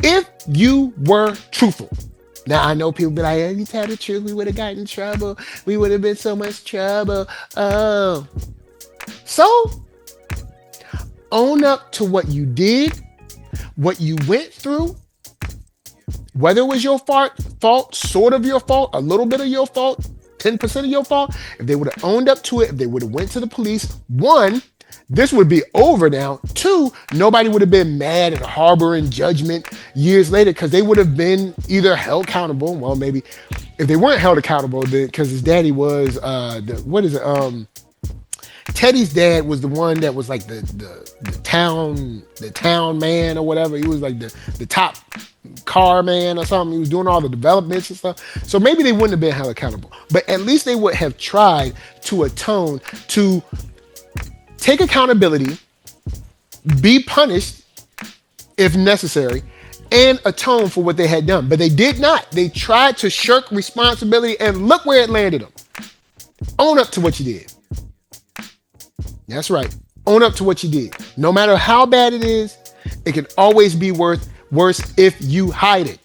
if you were truthful. Now, I know people be like, if you tell the truth, we would have gotten in trouble. We would have been so much trouble. Oh. So, own up to what you did, what you went through, whether it was your fault, sort of your fault, a little bit of your fault, 10% of your fault. If they would have owned up to it, if they would have went to the police, one, this would be over now. Two, nobody would have been mad and harboring judgment years later because they would have been either held accountable. Well, maybe if they weren't held accountable, because his daddy was Teddy's dad was the one that was like the town man or whatever. He was like the top car man or something. He was doing all the developments and stuff. So maybe they wouldn't have been held accountable. But at least they would have tried to atone, to take accountability, be punished if necessary, and atone for what they had done. But they did not. They tried to shirk responsibility, and look where it landed them. Own up to what you did. That's right. Own up to what you did. No matter how bad it is, it can always be worse if you hide it.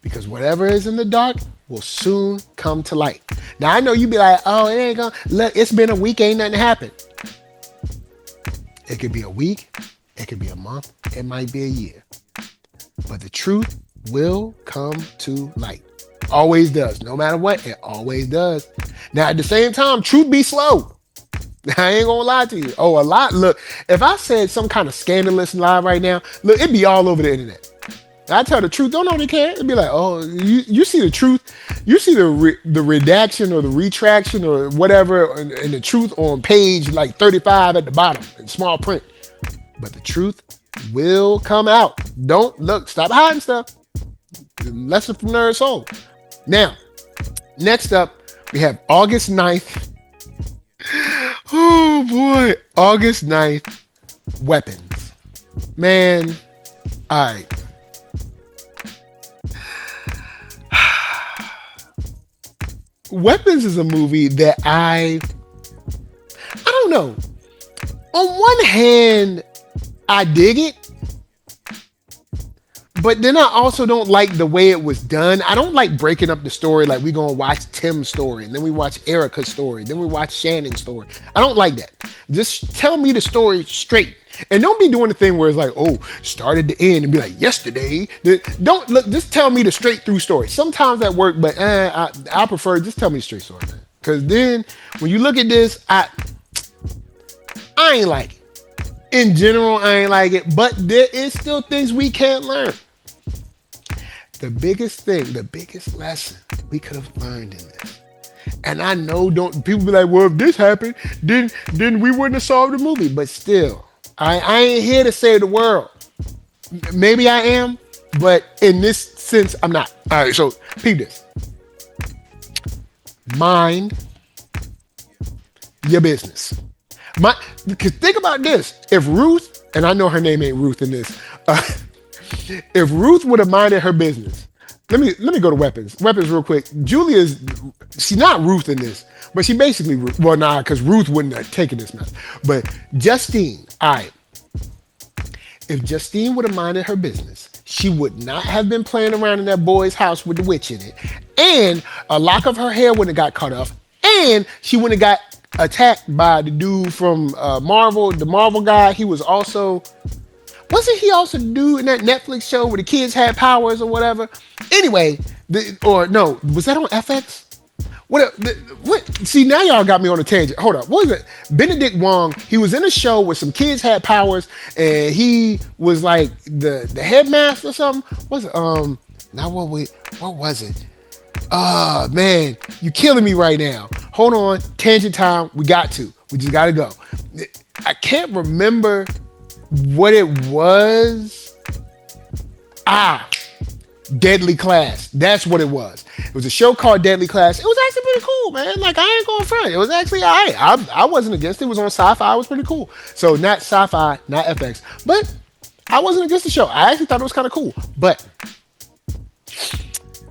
Because whatever is in the dark will soon come to light. Now, I know you be like, oh, it ain't gonna, look, it's been a week, ain't nothing happened. It could be a week, it could be a month, it might be a year. But the truth will come to light. Always does. No matter what, it always does. Now, at the same time, truth be slow. I ain't gonna lie to you. Oh, a lot. Look, if I said some kind of scandalous lie right now, look, it'd be all over the internet. I tell the truth, don't nobody care. It'd be like, oh, you see the truth, you see the redaction or the retraction or whatever, and the truth on page like 35 at the bottom in small print. But the truth will come out. Don't look, stop hiding stuff. Lesson from NERDSoul. Now, next up, we have August 9th. Oh boy, August 9th, Weapons. Man, all right. Weapons is a movie that I don't know. On one hand, I dig it, but then I also don't like the way it was done. I don't like breaking up the story like we gonna watch Tim's story and then we watch Erica's story, then we watch Shannon's story. I don't like that. Just tell me the story straight. And don't be doing the thing where it's like, oh, start at the end and be like, yesterday. Don't look, just tell me the straight through story. Sometimes that work, but I prefer just tell me the straight story, man. Because then when you look at this, I ain't like it. In general, I ain't like it, but there is still things we can't learn. The biggest thing, the biggest lesson we could have learned in this. And I know don't people be like, well, if this happened, then we wouldn't have solved the movie. But still, I ain't here to save the world. Maybe I am, but in this sense, I'm not. All right, so peep this. Mind your business. Because think about this. If Ruth, and I know her name ain't Ruth in this, if Ruth would have minded her business, let me go to weapons. Weapons real quick. Julia's, she's not Ruth in this, but she basically, well, nah, because Ruth wouldn't have taken this mess. But Justine, all right. If Justine would have minded her business, she would not have been playing around in that boy's house with the witch in it. And a lock of her hair wouldn't have got cut off. And she wouldn't have got attacked by the dude from Marvel, the Marvel guy. He was also, wasn't he also the dude in that Netflix show where the kids had powers or whatever? Anyway, or no, was that on FX? What? See, now y'all got me on a tangent. Hold up. What was it? Benedict Wong, he was in a show where some kids had powers and he was like the headmaster or something. What was it? Oh, man, you killing me right now. Hold on. Tangent time. We just got to go. I can't remember what it was. Deadly Class. That's what it was. It was a show called Deadly Class. It was actually pretty cool, man. Like, I ain't going front. It was actually all right. I wasn't against it. It was on Sci-Fi. It was pretty cool. So not Sci-Fi, not FX. But I wasn't against the show. I actually thought it was kind of cool. But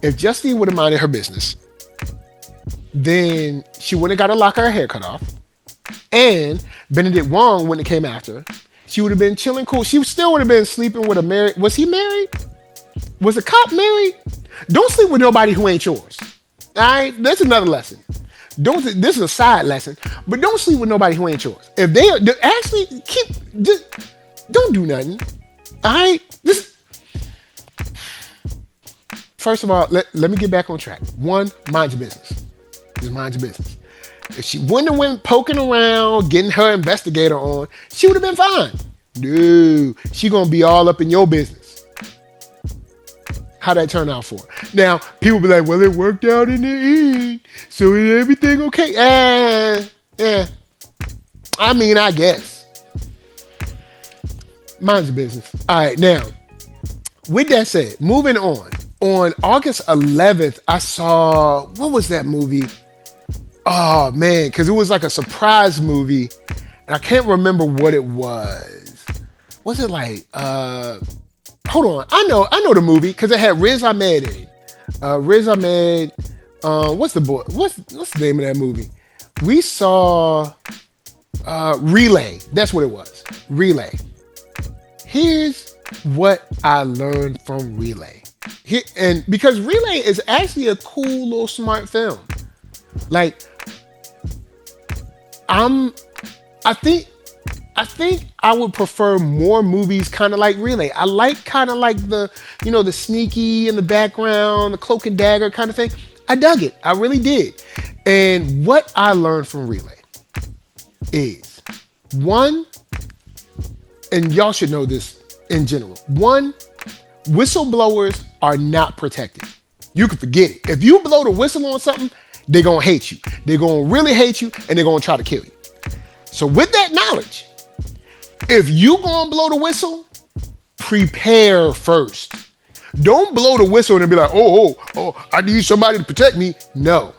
if Justine would have minded her business, then she wouldn't have got to lock her hair cut off. And Benedict Wong wouldn't have came after her. She would have been chilling cool. She still would have been sleeping with a married. Was he married? Was the cop married? Don't sleep with nobody who ain't yours. All right, that's another lesson. This is a side lesson, but don't sleep with nobody who ain't yours. If they actually don't do nothing. All right, first of all, let me get back on track. One, mind your business. Just mind your business. If she wouldn't have went poking around, getting her investigator on, she would have been fine. No, she gonna be all up in your business. How that turn out for her? Now, people be like, well, it worked out in the end, so is everything okay? I mean, I guess. Mind your business. All right, now, with that said, moving on. On August 11th, I saw, what was that movie? Oh, man, because it was like a surprise movie, and I can't remember what it was. Was it like, hold on, I know the movie because it had Riz Ahmed in it. Riz Ahmed, what's the name of that movie? We saw Relay. That's what it was. Relay. Here's what I learned from Relay. And because Relay is actually a cool little smart film. Like, I think I would prefer more movies kind of like Relay. I like kind of like the sneaky in the background, the cloak and dagger kind of thing. I dug it. I really did. And what I learned from Relay is, one, and y'all should know this in general. One, whistleblowers are not protected. You can forget it. If you blow the whistle on something, they're going to hate you. They're going to really hate you, and they're going to try to kill you. So with that knowledge, if you gonna blow the whistle, prepare first. Don't blow the whistle and be like, oh, I need somebody to protect me. No.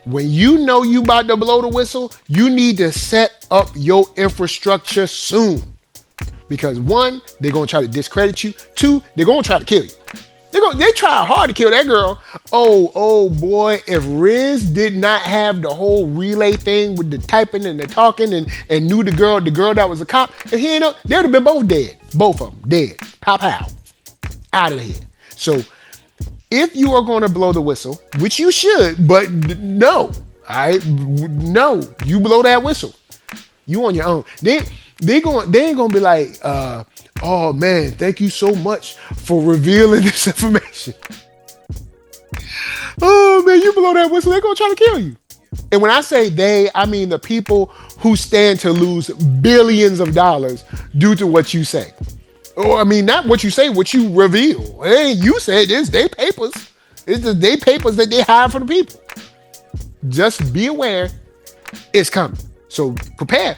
When you know you about to blow the whistle, you need to set up your infrastructure soon. Because one, they're gonna try to discredit you. Two, they're gonna try to kill you. They try hard to kill that girl. Oh boy, if Riz did not have the whole Relay thing with the typing and the talking and knew the girl that was a cop, if he ain't know, they would have been both dead. Both of them dead. Pow pow. out of here. So if you are going to blow the whistle, which you should, but no, no, you blow that whistle. You on your own. They ain't gonna be like, oh man, thank you so much for revealing this information. Oh man, you blow that whistle, they're gonna try to kill you. And when I say they, I mean the people who stand to lose billions of dollars due to what you say. Or I mean, not what you say, what you reveal. Hey, you said it's their papers. It's the they papers that they hide for the people. Just be aware, it's coming. So prepare.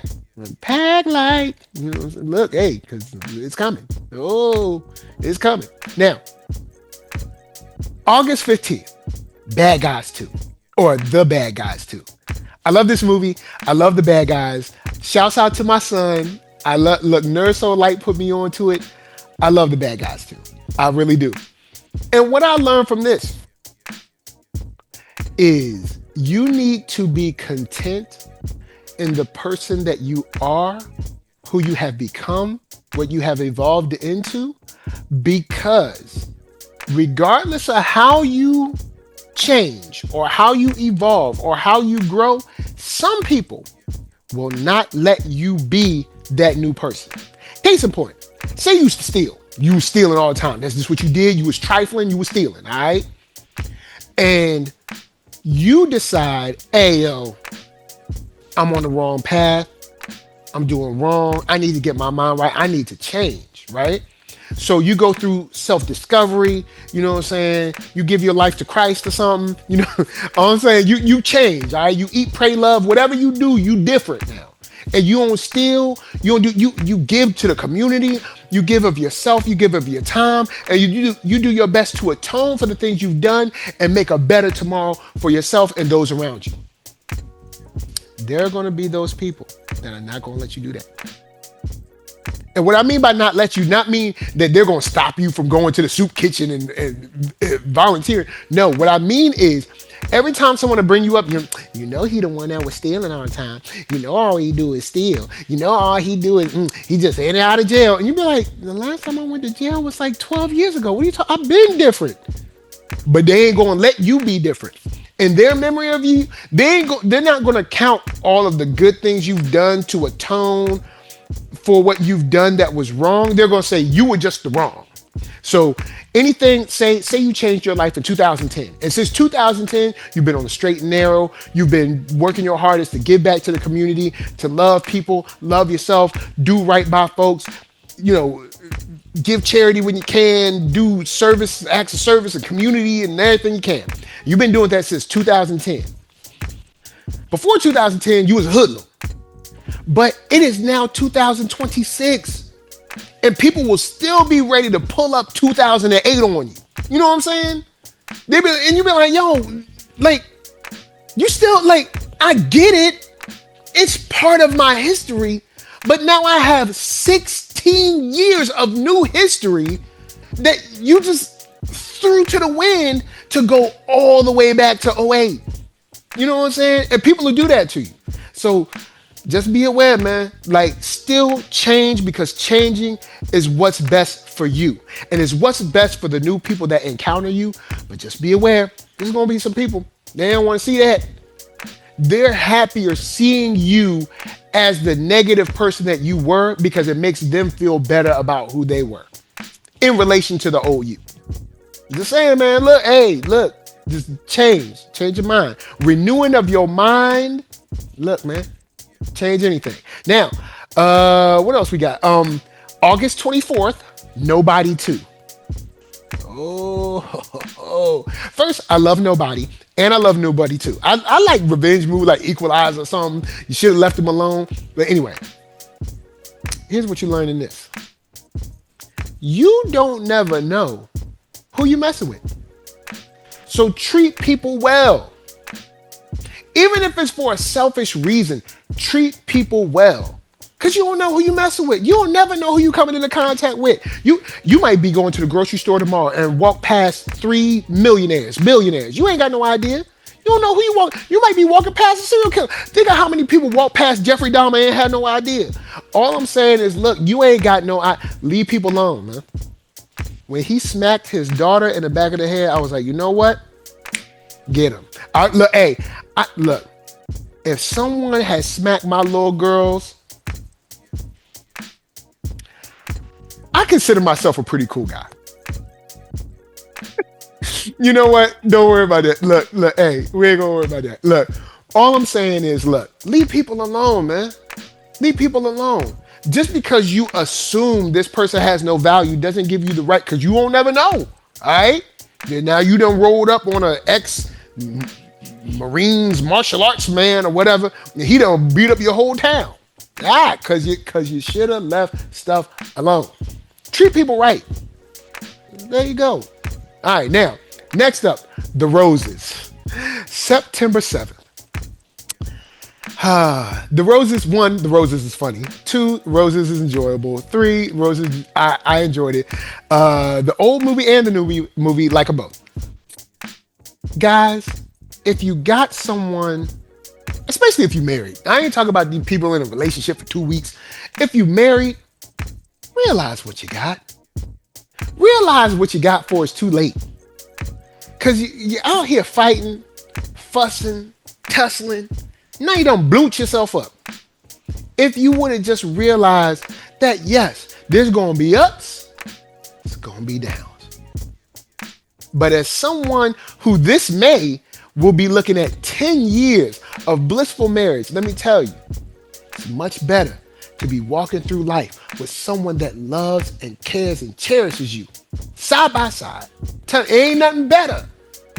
Pack light. You know, look, hey, because it's coming. Oh, it's coming. Now, August 15th, Bad Guys 2. Or The Bad Guys 2. I love this movie. I love the bad guys. Shouts out to my son. Look, NERDSoul Light put me on to it. I love the bad guys too. I really do. And what I learned from this is you need to be content in the person that you are, who you have become, what you have evolved into, because regardless of how you change or how you evolve or how you grow, some people will not let you be that new person. Case in point, say you used to steal. You was stealing all the time. That's just what you did. You was trifling, you was stealing, all right? And you decide, hey, yo, I'm on the wrong path. I'm doing wrong. I need to get my mind right. I need to change, right? So you go through self-discovery, you know what I'm saying? You give your life to Christ or something, you know all I'm saying? You change, all right? You eat, pray, love, whatever you do, you different now. And you don't steal, you don't do, you give to the community, you give of yourself, you give of your time, and you do your best to atone for the things you've done and make a better tomorrow for yourself and those around you. There are gonna be those people that are not gonna let you do that. And what I mean by not let you, not mean that they're going to stop you from going to the soup kitchen and volunteering. No, what I mean is every time someone will bring you up, you know he the one that was stealing all the time. You know all he do is steal. You know all he do is, he just in and out of jail. And you be like, the last time I went to jail was like 12 years ago. What are you talking? I've been different. But they ain't going to let you be different. In their memory of you, they're not going to count all of the good things you've done to atone for what you've done that was wrong. They're going to say you were just the wrong. So anything, say you changed your life in 2010. And since 2010, you've been on the straight and narrow. You've been working your hardest to give back to the community, to love people, love yourself, do right by folks, you know, give charity when you can, do service, acts of service and community and everything you can. You've been doing that since 2010. Before 2010, you was a hoodlum. But it is now 2026. And people will still be ready to pull up 2008 on you. You know what I'm saying? And you be like, yo, like, you still, like, I get it. It's part of my history. But now I have 16 years of new history that you just threw to the wind to go all the way back to '08. You know what I'm saying? And people will do that to you. So just be aware, man. Like, still change, because changing is what's best for you. And it's what's best for the new people that encounter you. But just be aware, there's going to be some people, they don't want to see that. They're happier seeing you as the negative person that you were, because it makes them feel better about who they were in relation to the old you. Just saying, man, look, hey, look, just change your mind. Renewing of your mind. Look, man, change anything. Now, what else we got? August 24th, Nobody 2. Oh, first, I love Nobody, and I love Nobody 2. I like revenge movie like Equalizer or something. You should have left him alone. But anyway, here's what you learn in this. You don't never know who you messing with. So treat people well. Even if it's for a selfish reason, treat people well. Because you don't know who you messing with. You don't never know who you coming into contact with. You might be going to the grocery store tomorrow and walk past 3 millionaires, billionaires. You ain't got no idea. You don't know who you walk. You might be walking past a serial killer. Think of how many people walk past Jeffrey Dahmer and had no idea. All I'm saying is, look, you ain't got no. Leave people alone, man. When he smacked his daughter in the back of the head, I was like, you know what? Get him. Look, hey, look. If someone had smacked my little girls, I consider myself a pretty cool guy. You know what? Don't worry about that. Look, hey, we ain't gonna worry about that. Look, all I'm saying is, look, leave people alone, man. Leave people alone. Just because you assume this person has no value doesn't give you the right, because you won't never know. All right? Now you done rolled up on an ex Marines martial arts man or whatever, and he done beat up your whole town. Because you should have left stuff alone. Treat people right. There you go. All right, now, next up, the roses. September 7th. The roses, one, the roses is funny. Two, roses is enjoyable. Three, roses, I enjoyed it. The old movie and the new movie, like them both. Guys, if you got someone, especially if you married, I ain't talking about the people in a relationship for 2 weeks. If you married, realize what you got. Realize what you got for it's too late. Because you're out here fighting, fussing, tussling. Now you done bloot yourself up. If you would have just realized that, yes, there's going to be ups, it's going to be downs. But as someone who this May will be looking at 10 years of blissful marriage, let me tell you, it's much better to be walking through life with someone that loves and cares and cherishes you side by side. It ain't nothing better.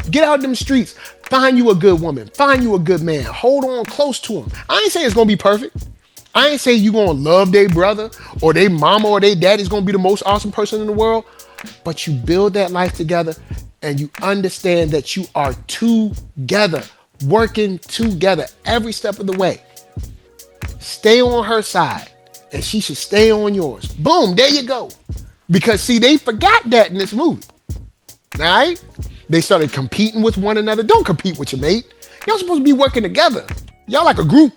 Get out them streets, find you a good woman, find you a good man, hold on close to him. I ain't saying it's gonna be perfect. I ain't saying you gonna love their brother or their mama or their daddy's gonna be the most awesome person in the world, but you build that life together and you understand that you are together, working together every step of the way. Stay on her side and she should stay on yours. Boom, there you go. Because see, they forgot that in this movie. All right? They started competing with one another. Don't compete with your mate. Y'all supposed to be working together. Y'all like a group.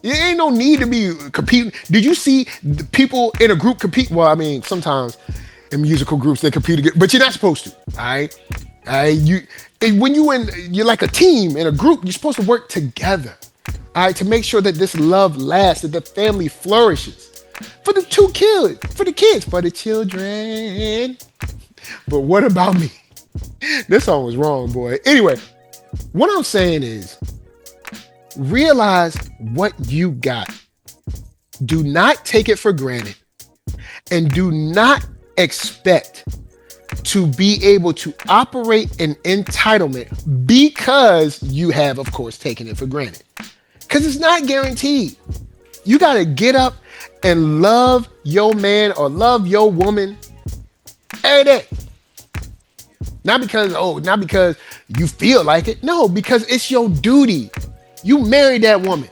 There ain't no need to be competing. Did you see the people in a group compete? Well, I mean, sometimes in musical groups they compete together, but you're not supposed to. All right? When you're like a team in a group, you're supposed to work together. All right, to make sure that this love lasts, that the family flourishes. For the kids, for the children. But what about me? This song was wrong, boy. Anyway, what I'm saying is, realize what you got. Do not take it for granted. And do not expect to be able to operate an entitlement because you have, of course, taken it for granted. Because it's not guaranteed. You got to get up and love your man or love your woman every day. Not because you feel like it. No, because it's your duty. You married that woman.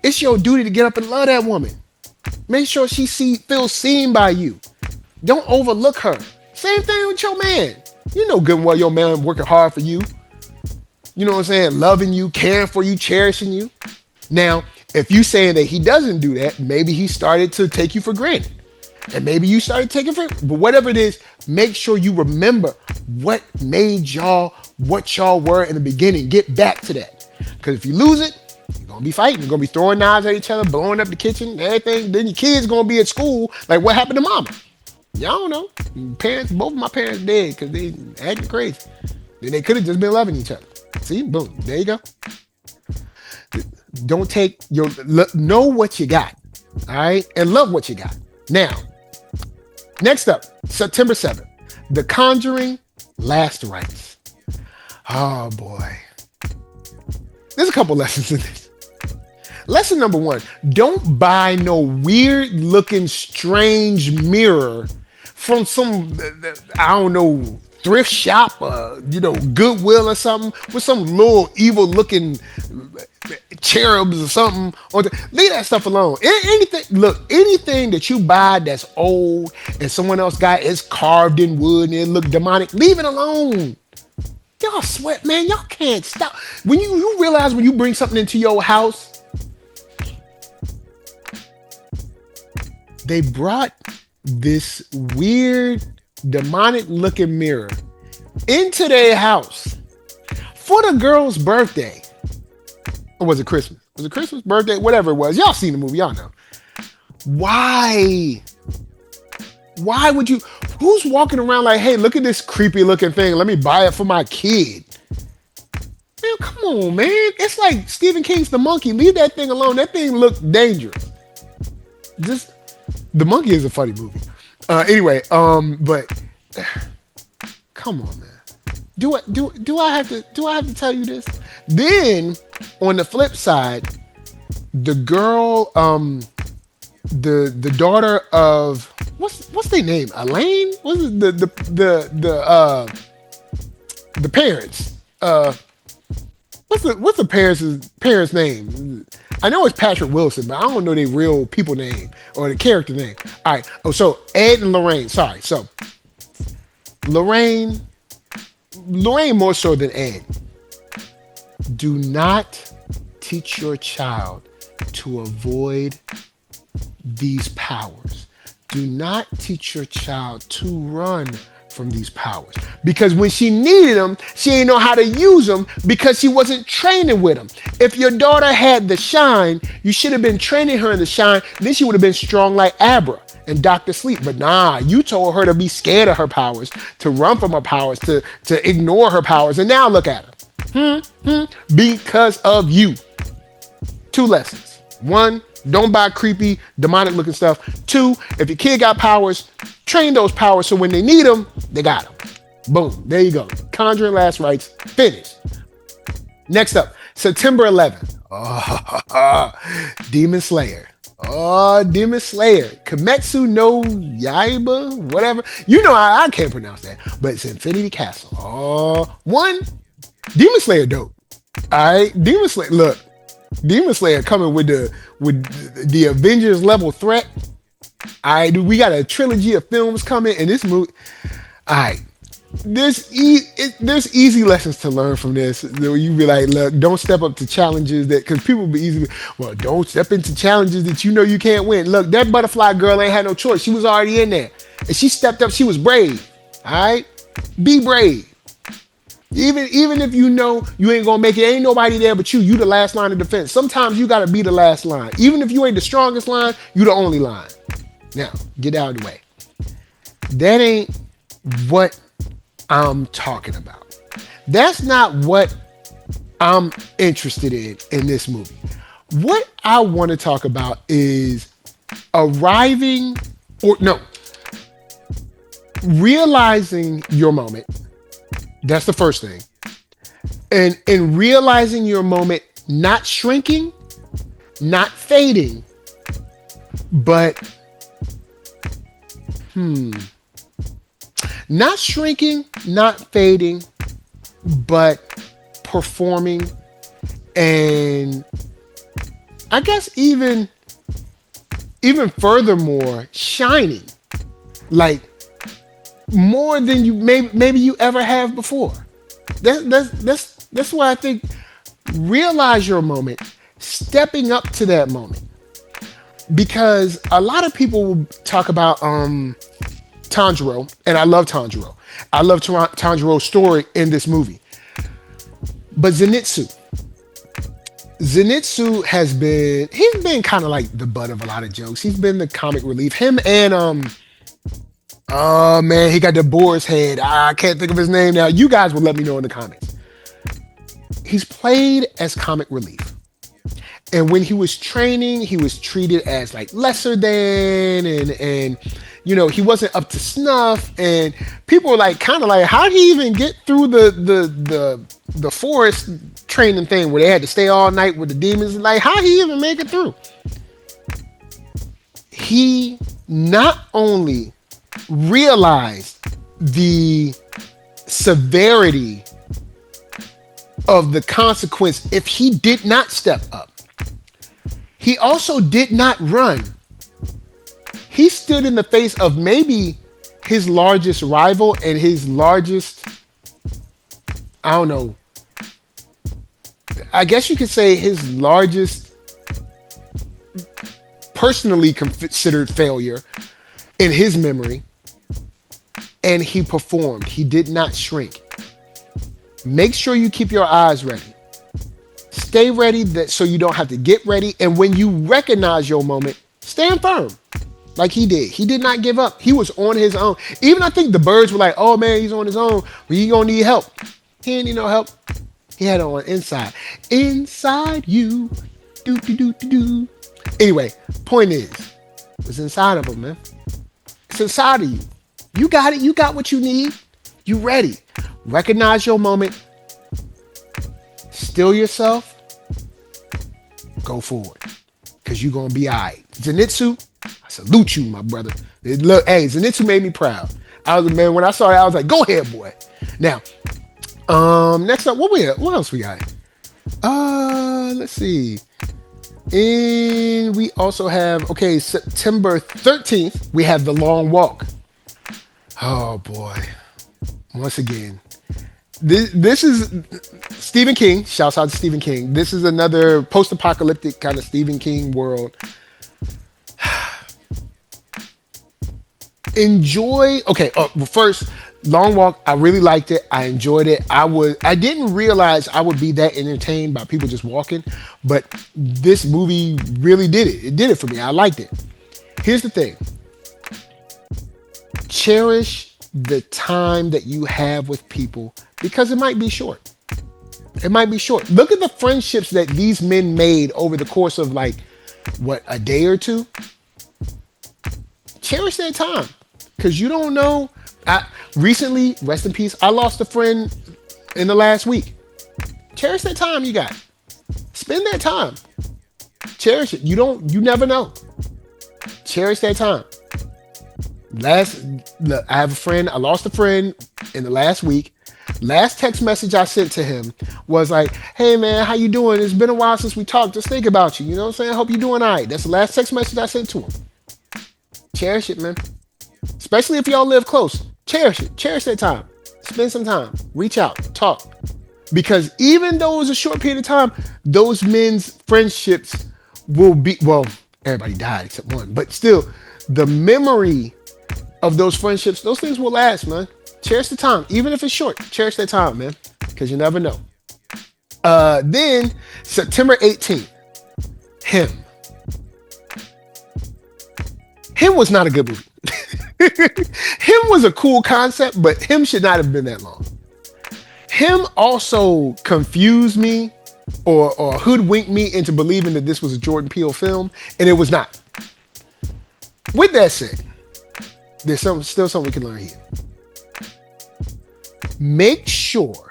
It's your duty to get up and love that woman. Make sure she feels seen by you. Don't overlook her. Same thing with your man. You know good and well your man working hard for you. You know what I'm saying? Loving you, caring for you, cherishing you. Now, if you saying that he doesn't do that, maybe he started to take you for granted. And maybe you started taking for, but whatever it is, make sure you remember what made y'all what y'all were in the beginning. Get back to that. Because if you lose it, you're going to be fighting. You're going to be throwing knives at each other, blowing up the kitchen, everything. Then your kids going to be at school. Like, what happened to mama? Y'all don't know. Both of my parents dead because they acting crazy. Then they could have just been loving each other. See, boom, there you go. Don't take know what you got, all right? And love what you got. Now, next up, September 7th, The Conjuring Last Rites. Oh, boy. There's a couple lessons in this. Lesson number one, don't buy no weird-looking, strange mirror from some, I don't know, thrift shop, Goodwill or something, with some little evil-looking cherubs or something. Leave that stuff alone. Anything that you buy that's old and someone else got is carved in wood and it look demonic, leave it alone. Y'all sweat, man. Y'all can't stop. When you realize when you bring something into your house, they brought this weird demonic looking mirror into their house for the girl's birthday. Or was it Christmas? Was it Christmas, birthday, whatever it was? Y'all seen the movie, y'all know. Why? Why would you? Who's walking around like, hey, look at this creepy looking thing. Let me buy it for my kid. Man, come on, man. It's like Stephen King's The Monkey. Leave that thing alone. That thing looked dangerous. Just The Monkey is a funny movie. Anyway, but come on, man. Do I have to tell you this? Then on the flip side, the girl, the daughter of what's their name? Elaine? What's the parents? What's the parents' name? I know it's Patrick Wilson, but I don't know their real people name or the character name. All right. Oh, so Ed and Lorraine. Sorry. So Lorraine more so than Ed. Do not teach your child to avoid these powers. Do not teach your child to run from these powers, because when she needed them, she didn't know how to use them because she wasn't training with them. If your daughter had the shine, you should have been training her in the shine. Then she would have been strong like Abra and Dr. Sleep. But nah, you told her to be scared of her powers, to run from her powers, to ignore her powers. And now look at her. Because of you. 2 lessons. 1, don't buy creepy, demonic looking stuff. 2, if your kid got powers, train those powers so when they need them, they got them. Boom. There you go. Conjuring Last Rites. Finished. Next up, September 11th. Demon Slayer. Demon Slayer. Kimetsu no Yaiba, whatever. You know, I can't pronounce that, but it's Infinity Castle. One, Demon Slayer dope. All right, Demon Slayer. Look, Demon Slayer coming with the Avengers level threat. All right, we got a trilogy of films coming, and this movie. All right, there's easy lessons to learn from this. You be like, look, don't step up to challenges because people be easy. Well, don't step into challenges that you know you can't win. Look, that butterfly girl ain't had no choice. She was already in there, and she stepped up. She was brave. All right, be brave. Even if you know you ain't gonna make it, ain't nobody there but you. You the last line of defense. Sometimes you gotta be the last line. Even if you ain't the strongest line, you the only line. Now, get out of the way. That ain't what I'm talking about. That's not what I'm interested in this movie. What I want to talk about is realizing your moment. That's the first thing. And in realizing your moment, not shrinking, not fading, but not shrinking, not fading, but performing, and I guess even furthermore, shining, like more than you maybe you ever have before. That's why I think realize your moment, stepping up to that moment, because a lot of people will talk about Tanjiro, and I love Tanjiro. I love Tanjiro's story in this movie. But Zenitsu he's been kind of like the butt of a lot of jokes. He's been the comic relief. Him and oh man, he got the boar's head. I can't think of his name now. You guys will let me know in the comments. He's played as comic relief. And when he was training, he was treated as like lesser than, and you know, he wasn't up to snuff. And people were like, kind of like, how did he even get through the forest training thing where they had to stay all night with the demons? Like, how did he even make it through? He not only realized the severity of the consequence if he did not step up, he also did not run. He stood in the face of maybe his largest rival and his largest, I don't know, I guess you could say his largest personally considered failure in his memory. and he performed. He did not shrink. Make sure you keep your eyes ready. Stay ready so you don't have to get ready. And when you recognize your moment, stand firm like he did. He did not give up. He was on his own. Even I think the birds were like, oh man, he's on his own. But he gonna need help. He didn't need no help. He had it on inside. Inside you. Do, do, do, do, do. Anyway, point is, it's inside of him, man. It's inside of you. You got it. You got what you need. You ready. Recognize your moment. Still yourself. Go forward. Because you're going to be all right. Zenitsu, I salute you, my brother. Look, hey, Zenitsu made me proud. I was, man, when I saw that, I was like, go ahead, boy. Now, next up, what else we got? Let's see. And we also have, okay, September 13th, we have The Long Walk. Oh, boy. Once again, this is Stephen King. Shouts out to Stephen King. This is another post-apocalyptic kind of Stephen King world. Enjoy. Okay, well, first, Long Walk. I really liked it. I enjoyed it. I didn't realize I would be that entertained by people just walking, but this movie really did it. It did it for me. I liked it. Here's the thing. Cherish the time that you have with people because it might be short. It might be short. Look at the friendships that these men made over the course of like, what, a day or two? Cherish that time because you don't know. Recently, rest in peace, I lost a friend in the last week. Cherish that time you got. Spend that time. Cherish it. You never know. Cherish that time. I have a friend. I lost a friend in the last week. Last text message I sent to him was like, hey man, how you doing? It's been a while since we talked. Just think about you. You know what I'm saying? I hope you're doing all right. That's the last text message I sent to him. Cherish it, man. Especially if y'all live close. Cherish it. Cherish that time. Spend some time. Reach out. Talk. Because even though it was a short period of time, those men's friendships will be, well, everybody died except one. But still, the memory of those friendships, those things will last, man. Cherish the time. Even if it's short, cherish that time, man. Because you never know. Then, September 18th, Him. Him was not a good movie. Him was a cool concept, but Him should not have been that long. Him also confused me or hoodwinked me into believing that this was a Jordan Peele film, and it was not. With that said, there's still something we can learn here. Make sure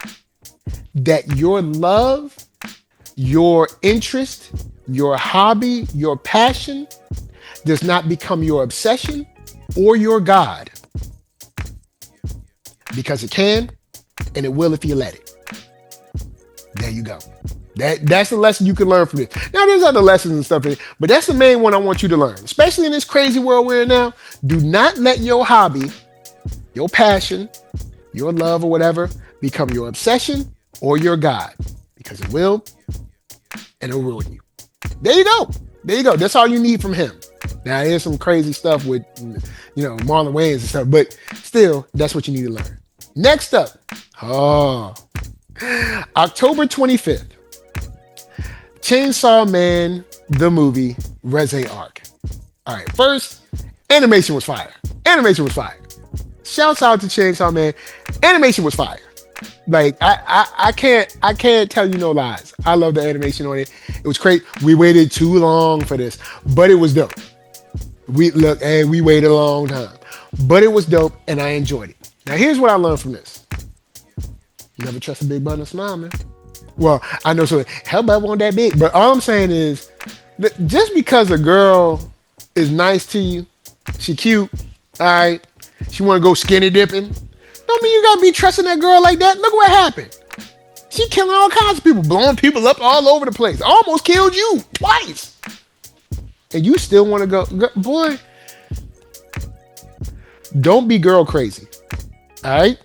that your love, your interest, your hobby, your passion does not become your obsession or your God. Because it can, and it will if you let it. There you go. That's the lesson you can learn from this. Now, there's other lessons and stuff, but that's the main one I want you to learn. Especially in this crazy world we're in now. Do not let your hobby, your passion, your love or whatever become your obsession or your God. Because it will, and it'll ruin you. There you go. There you go. That's all you need from Him. Now, there's some crazy stuff with, Marlon Wayans and stuff, but still, that's what you need to learn. Next up, October 25th, Chainsaw Man, the movie, Reze Arc. All right, first, animation was fire. Animation was fire. Shouts out to Chainsaw Man. Animation was fire. Like, I can't tell you no lies. I love the animation on it. It was crazy. We waited too long for this, but it was dope. We waited a long time, but it was dope, and I enjoyed it. Now, here's what I learned from this. You never trust a big button to smile, man. Well, I know so. Hell, but wasn't that big. But all I'm saying is, just because a girl is nice to you, she cute, all right, she want to go skinny dipping, don't mean you gotta be trusting that girl like that. Look what happened. She killing all kinds of people, blowing people up all over the place. Almost killed you twice. And you still want to go, boy, don't be girl crazy. All right?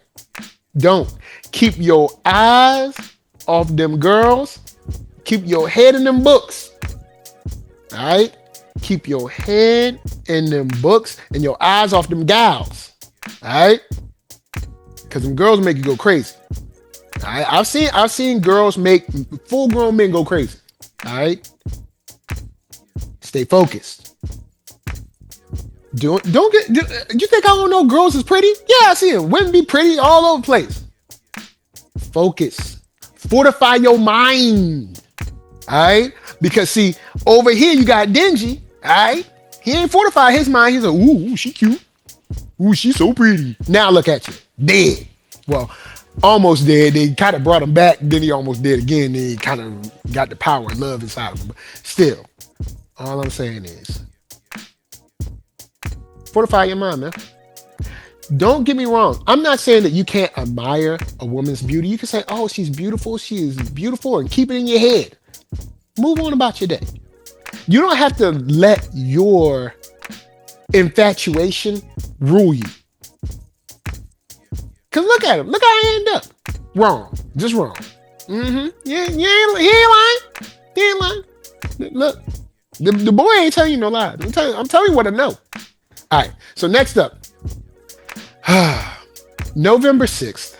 Don't. Keep your eyes off them girls. Keep your head in them books. All right? Keep your head in them books and your eyes off them gals. All right? Because them girls make you go crazy. I've seen girls make full grown men go crazy. All right, stay focused. You think I don't know girls is pretty? Yeah, I see them. Women be pretty all over the place. Focus. Fortify your mind. All right, because see over here you got Dingy. All right, he ain't fortified his mind. He's like, ooh, she cute. Ooh, she's so pretty. Now look at you, dead. Well, almost dead. They kind of brought him back. Then he almost dead again. Then he kind of got the power and love inside of him. But still, all I'm saying is, fortify your mind, man. Don't get me wrong. I'm not saying that you can't admire a woman's beauty. You can say, oh, she's beautiful. She is beautiful, and keep it in your head. Move on about your day. You don't have to let your infatuation rule you. Because look at him. Look how he ended up. Wrong. Just wrong. Mm-hmm. Yeah, he ain't lying. He ain't lying. Look, the boy ain't telling you no lies. I'm telling you what I know. All right. So next up, November 6th,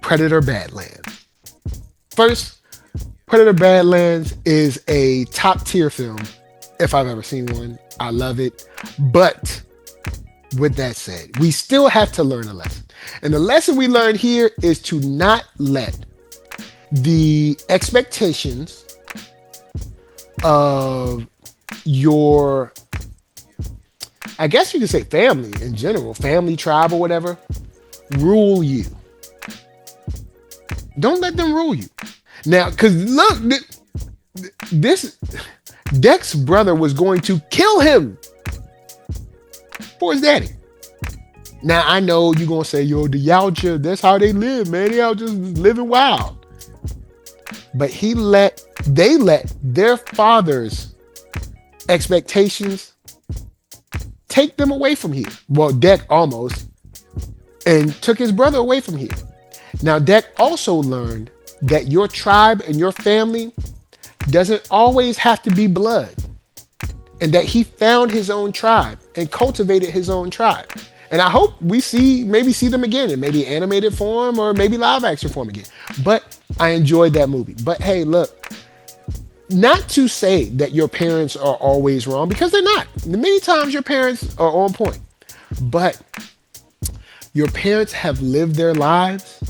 Predator Badlands. First, Predator Badlands is a top tier film, if I've ever seen one. I love it. But with that said, we still have to learn a lesson. And the lesson we learned here is to not let the expectations of your, I guess you could say family in general, family, tribe, or whatever, rule you. Don't let them rule you. Now, because look, this Deck's brother was going to kill him for his daddy. Now, I know you're going to say, yo, the Yautja, that's how they live, man. They out just living wild. But they let their father's expectations take them away from here. Well, Deck almost, and took his brother away from here. Now, Deck also learned that your tribe and your family doesn't always have to be blood, and that he found his own tribe and cultivated his own tribe. And I hope we maybe see them again in maybe animated form or maybe live action form again. But I enjoyed that movie. But hey, look, not to say that your parents are always wrong, because they're not. Many times your parents are on point, but your parents have lived their lives,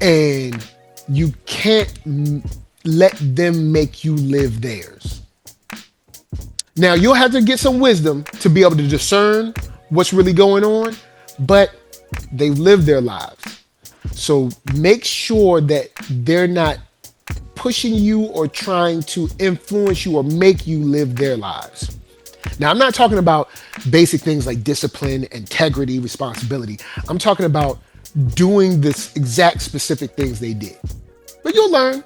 and you can't let them make you live theirs. Now, you'll have to get some wisdom to be able to discern what's really going on, but they've lived their lives. So make sure that they're not pushing you or trying to influence you or make you live their lives. Now, I'm not talking about basic things like discipline, integrity, responsibility. I'm talking about doing this exact specific things they did. But you'll learn,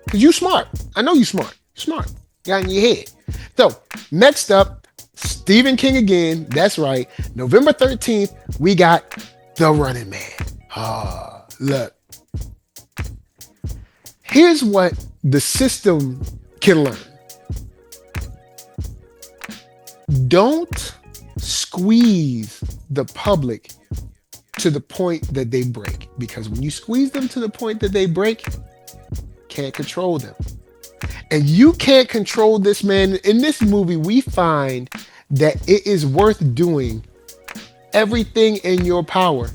because you're smart. I know you're smart. Smart. Got in your head. So, next up, Stephen King again. That's right. November 13th, we got The Running Man. Look. Here's what the system can learn. Don't squeeze the public to the point that they break. Because when you squeeze them to the point that they break, can't control them. And you can't control this man. In this movie, we find that it is worth doing everything in your power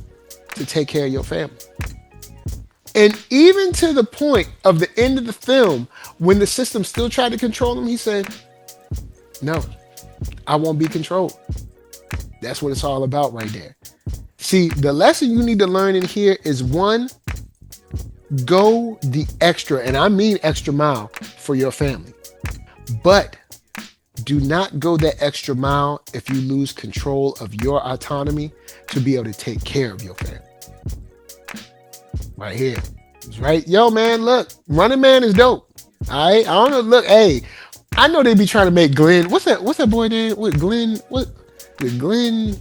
to take care of your family. And even to the point of the end of the film, when the system still tried to control him, he said, no, I won't be controlled. That's what it's all about right there. See, the lesson you need to learn in here is, one, go the extra, and I mean extra mile, for your family. But do not go that extra mile if you lose control of your autonomy to be able to take care of your family. Right here. It's right. Yo, man, look, Running Man is dope. All right. I don't know. Look, hey, I know they be trying to make Glenn. What's that boy name? Glenn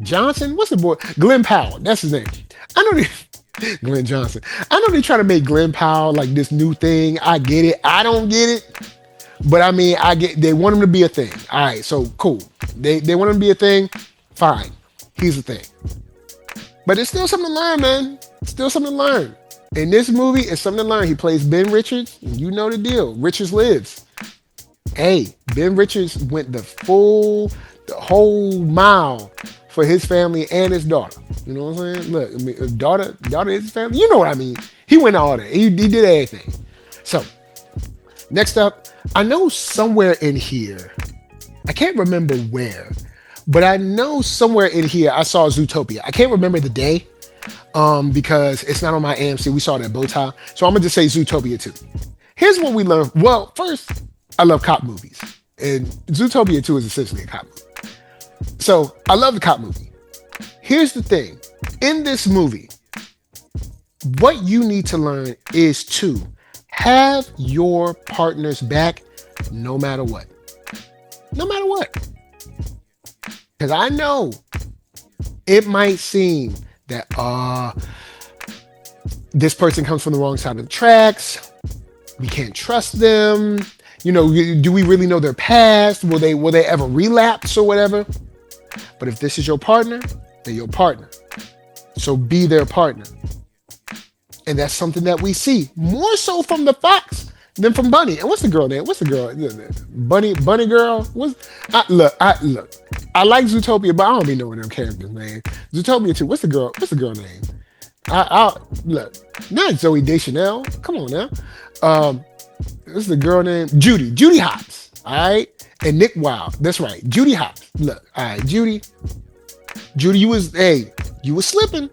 Johnson? What's the boy? Glenn Powell. That's his name. I know they Glenn Johnson. I know they trying to make Glenn Powell like this new thing. I get it. I don't get it. But I mean, they want him to be a thing. All right, so cool. They want him to be a thing. Fine. He's a thing. But it's still something to learn, man. Still something to learn. In this movie, it's something to learn. He plays Ben Richards. You know the deal. Richards lives. Hey, Ben Richards went the whole mile for his family and his daughter. You know what I'm saying? Look, I mean, daughter is his family. You know what I mean? He went all that. He did everything. So, next up, I know somewhere in here, I can't remember where, but I know somewhere in here I saw Zootopia. I can't remember the day, because it's not on my AMC. We saw that bow tie. So I'm gonna just say Zootopia 2. Here's what we learned. Well, first, I love cop movies. And Zootopia 2 is essentially a cop movie. So I love the cop movie. Here's the thing. In this movie, what you need to learn is to have your partner's back no matter what. No matter what. Because I know it might seem that this person comes from the wrong side of the tracks. We can't trust them. You know, do we really know their past? Will they ever relapse or whatever? But if this is your partner, they're your partner. So be their partner. And that's something that we see more so from the fox than from Bunny. And what's the girl name? What's the girl? Bunny girl? Look. I like Zootopia, but I don't be knowing them characters, man. Zootopia 2. What's the girl name? I look, not Zoe Deschanel. Come on now. This is the girl named Judy Hopps. All right. And Nick Wilde. That's right. Judy Hopps. Look, all right, Judy, you was slipping.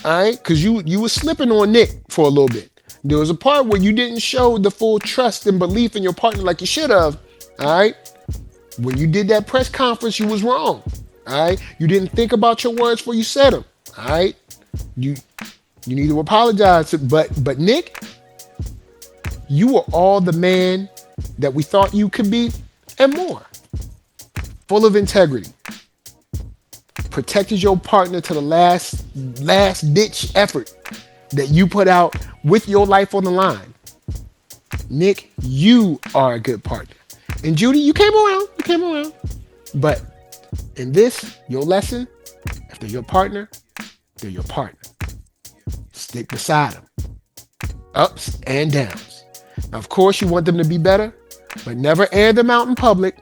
All right, because you was slipping on Nick for a little bit. There was a part where you didn't show the full trust and belief in your partner like you should have. All right. When you did that press conference, you was wrong. All right. You didn't think about your words before you said them. All right. You need to apologize. But Nick, you were all the man that we thought you could be and more. Full of integrity. Protected your partner to the last ditch effort that you put out with your life on the line. Nick, you are a good partner. And Judy, you came around. But in this, your lesson, if they're your partner, they're your partner. Stick beside them. Ups and downs. Now, of course, you want them to be better, but never air them out in public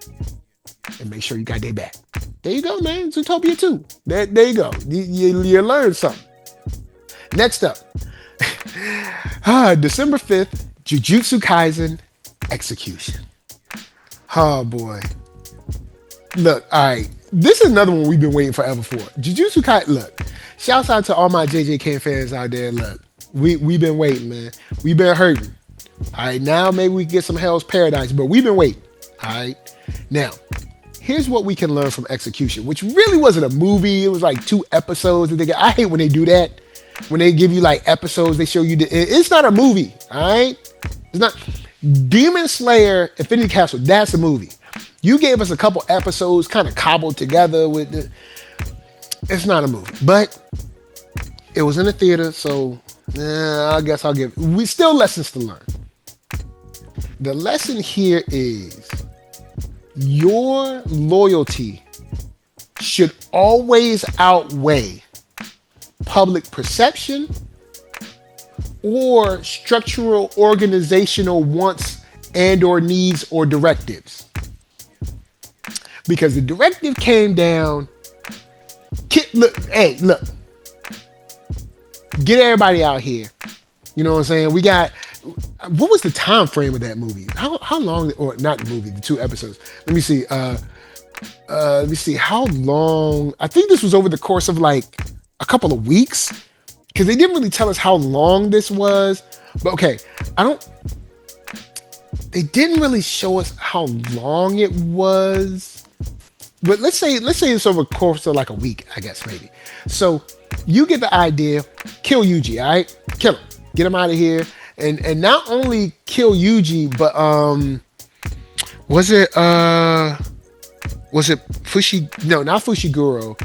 and make sure you got their back. There you go, man. Zootopia 2. There you go. You learned something. Next up, December 5th, Jujutsu Kaisen Execution. Oh, boy. Look, all right. This is another one we've been waiting forever for. Jujutsu Kaisen, look. Shouts out to all my JJK fans out there. Look, we've been waiting, man. We've been hurting. All right, now maybe we can get some Hell's Paradise, but we've been waiting. All right. Now, here's what we can learn from Execution, which really wasn't a movie. It was like 2 episodes. I hate when they do that. When they give you like episodes, they show you. It's not a movie, all right? It's not. Demon Slayer, Infinity Castle, that's a movie. You gave us a couple episodes kind of cobbled together with it's not a movie. But it was in the theater, so I guess I'll give. We still lessons to learn. The lesson here is your loyalty should always outweigh public perception or structural organizational wants and or needs or directives. Because the directive came down, look, get everybody out here. You know what I'm saying? We got, what was the time frame of that movie? How long, or not the movie, the 2 episodes. Let me see. Let me see how long. I think this was over the course of like a couple of weeks, because they didn't really tell us how long this was. But okay, they didn't really show us how long it was. But let's say it's over the course of like a week, I guess, maybe. So you get the idea, kill Yuji, all right? Kill him. Get him out of here. And not only kill Yuji, but was it Fushi? No, not Fushiguro.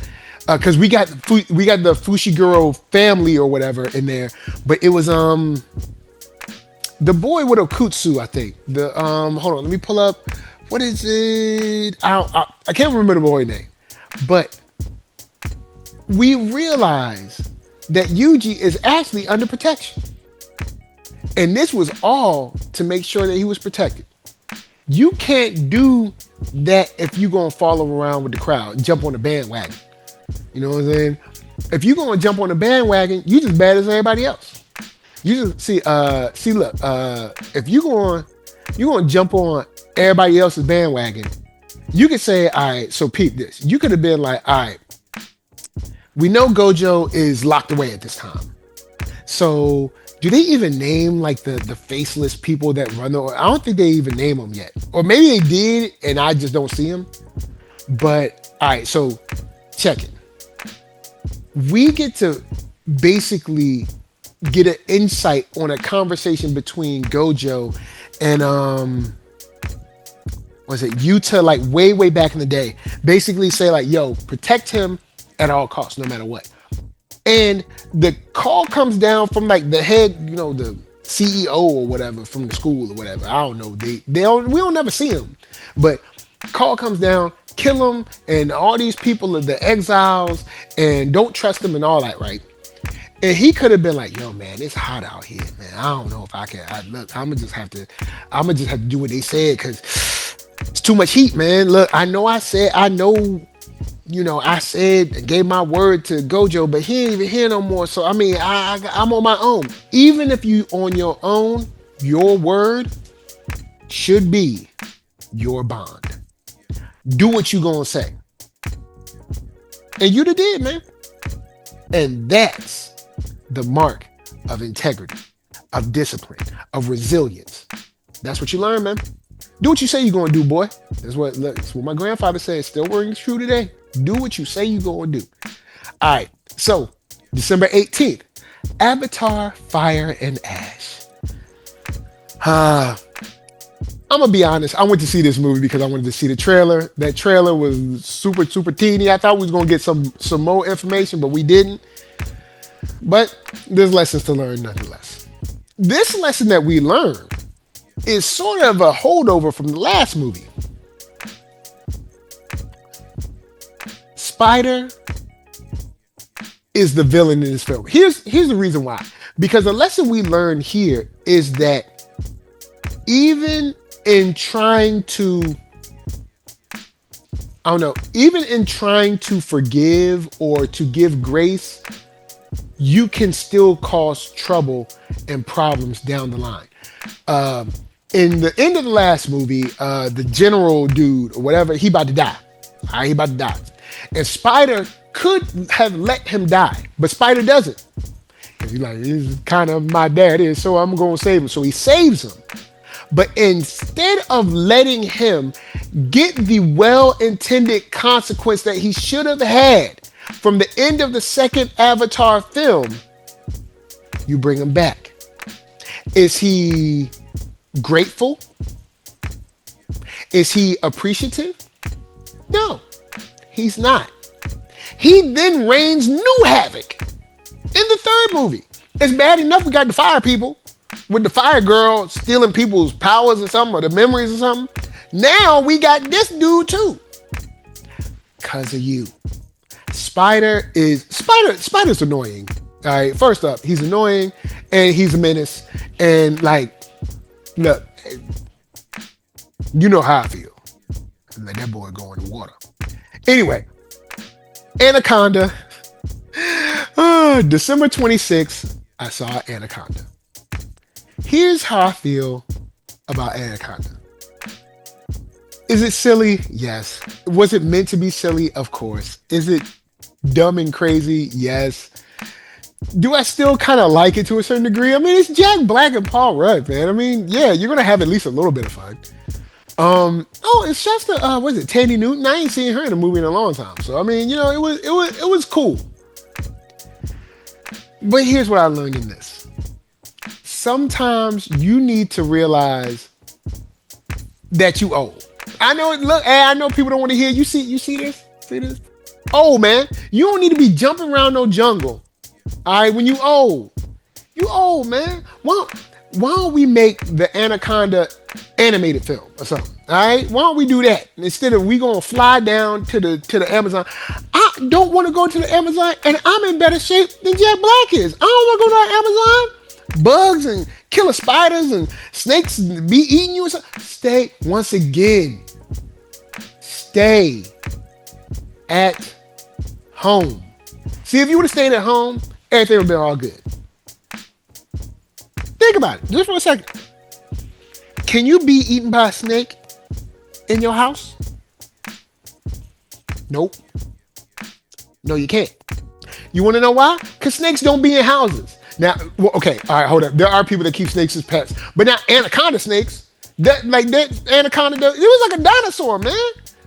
Because we got the Fushiguro family or whatever in there, but it was the boy with Okutsu, I think. The hold on, let me pull up. What is it? I can't remember the boy name, but we realize that Yuji is actually under protection. And this was all to make sure that he was protected. You can't do that if you're going to follow around with the crowd, jump on the bandwagon. You know what I'm saying? If you're going to jump on the bandwagon, you just bad as everybody else. You just look, if you're going to jump on everybody else's bandwagon, you could say, all right, so peep this. You could have been like, all right, we know Gojo is locked away at this time. So do they even name like the faceless people that run the? I don't think they even name them yet, or maybe they did, and I just don't see them. But all right, so check it. We get to basically get an insight on a conversation between Gojo and was it Yuta, like way back in the day. Basically say like, yo, protect him at all costs, no matter what. And the call comes down from like the head, you know, the CEO or whatever from the school or whatever. I don't know. We don't never see him, but call comes down, kill him, and all these people are the exiles, and don't trust them and all that, right? And he could have been like, "Yo, man, it's hot out here, man. I don't know if I can. Look, I'm gonna just have to do what they said because it's too much heat, man. Look, I said and gave my word to Gojo, but he ain't even here no more. So I mean, I'm on my own. Even if you on your own, your word should be your bond. Do what you gonna say, and you did, man. And that's the mark of integrity, of discipline, of resilience. That's what you learn, man. Do what you say you're gonna do, boy. That's what my grandfather said. Still rings true today. Do what you say you're gonna do. All right. So December 18th, Avatar: Fire and Ash. I'm gonna be honest. I went to see this movie because I wanted to see the trailer. That trailer was super teeny. I thought we was gonna get some more information, but we didn't. But there's lessons to learn nonetheless. This lesson that we learned is sort of a holdover from the last movie. Spider is the villain in this film. Here's the reason why. Because the lesson we learned here is that even in trying to forgive or to give grace, you can still cause trouble and problems down the line. In the end of the last movie, the general dude or whatever, he about to die. All right, he about to die. And Spider could have let him die, but Spider doesn't. Because he's like, this is kind of my dad, so I'm going to save him. So he saves him. But instead of letting him get the well-intended consequence that he should have had from the end of the second Avatar film, you bring him back. Is he grateful? Is he appreciative? No, he's not. He then rains new havoc in the third movie. It's bad enough we got the fire people with the fire girl stealing people's powers or something, or the memories or something. Now we got this dude too. Cause of you. Spider's annoying. All right, first up, he's annoying and he's a menace. And like, look, you know how I feel. Let that boy go in the water. Anyway, Anaconda. December 26th, I saw Anaconda. Here's how I feel about Anaconda. Is it silly? Yes. Was it meant to be silly? Of course. Is it dumb and crazy? Yes. Do I still kind of like it to a certain degree? I mean, it's Jack Black and Paul Rudd, man. I mean, yeah, you're going to have at least a little bit of fun. It's just was it Tandy Newton? I ain't seen her in a movie in a long time. So I mean, you know, it was cool. But here's what I learned in this. Sometimes you need to realize that you old. I know people don't want to hear you see this? See this? Oh man, you don't need to be jumping around no jungle. All right, when you old. You old, man. Why don't we make the Anaconda animated film or something? All right, why don't we do that instead of we gonna fly down to the Amazon? don't want to go to the Amazon, and I'm in better shape than Jack Black is. I don't want to go to the Amazon. Bugs and killer spiders and snakes be eating you and stuff. Stay, once again, stay at home. See, if you would have stayed at home, everything would have been all good. Think about it, just for a second. Can you be eaten by a snake in your house? Nope. No, you can't. You want to know why? Because snakes don't be in houses. Now, well, okay, all right, hold up. There are people that keep snakes as pets, but now anaconda snakes, that anaconda, it was like a dinosaur, man.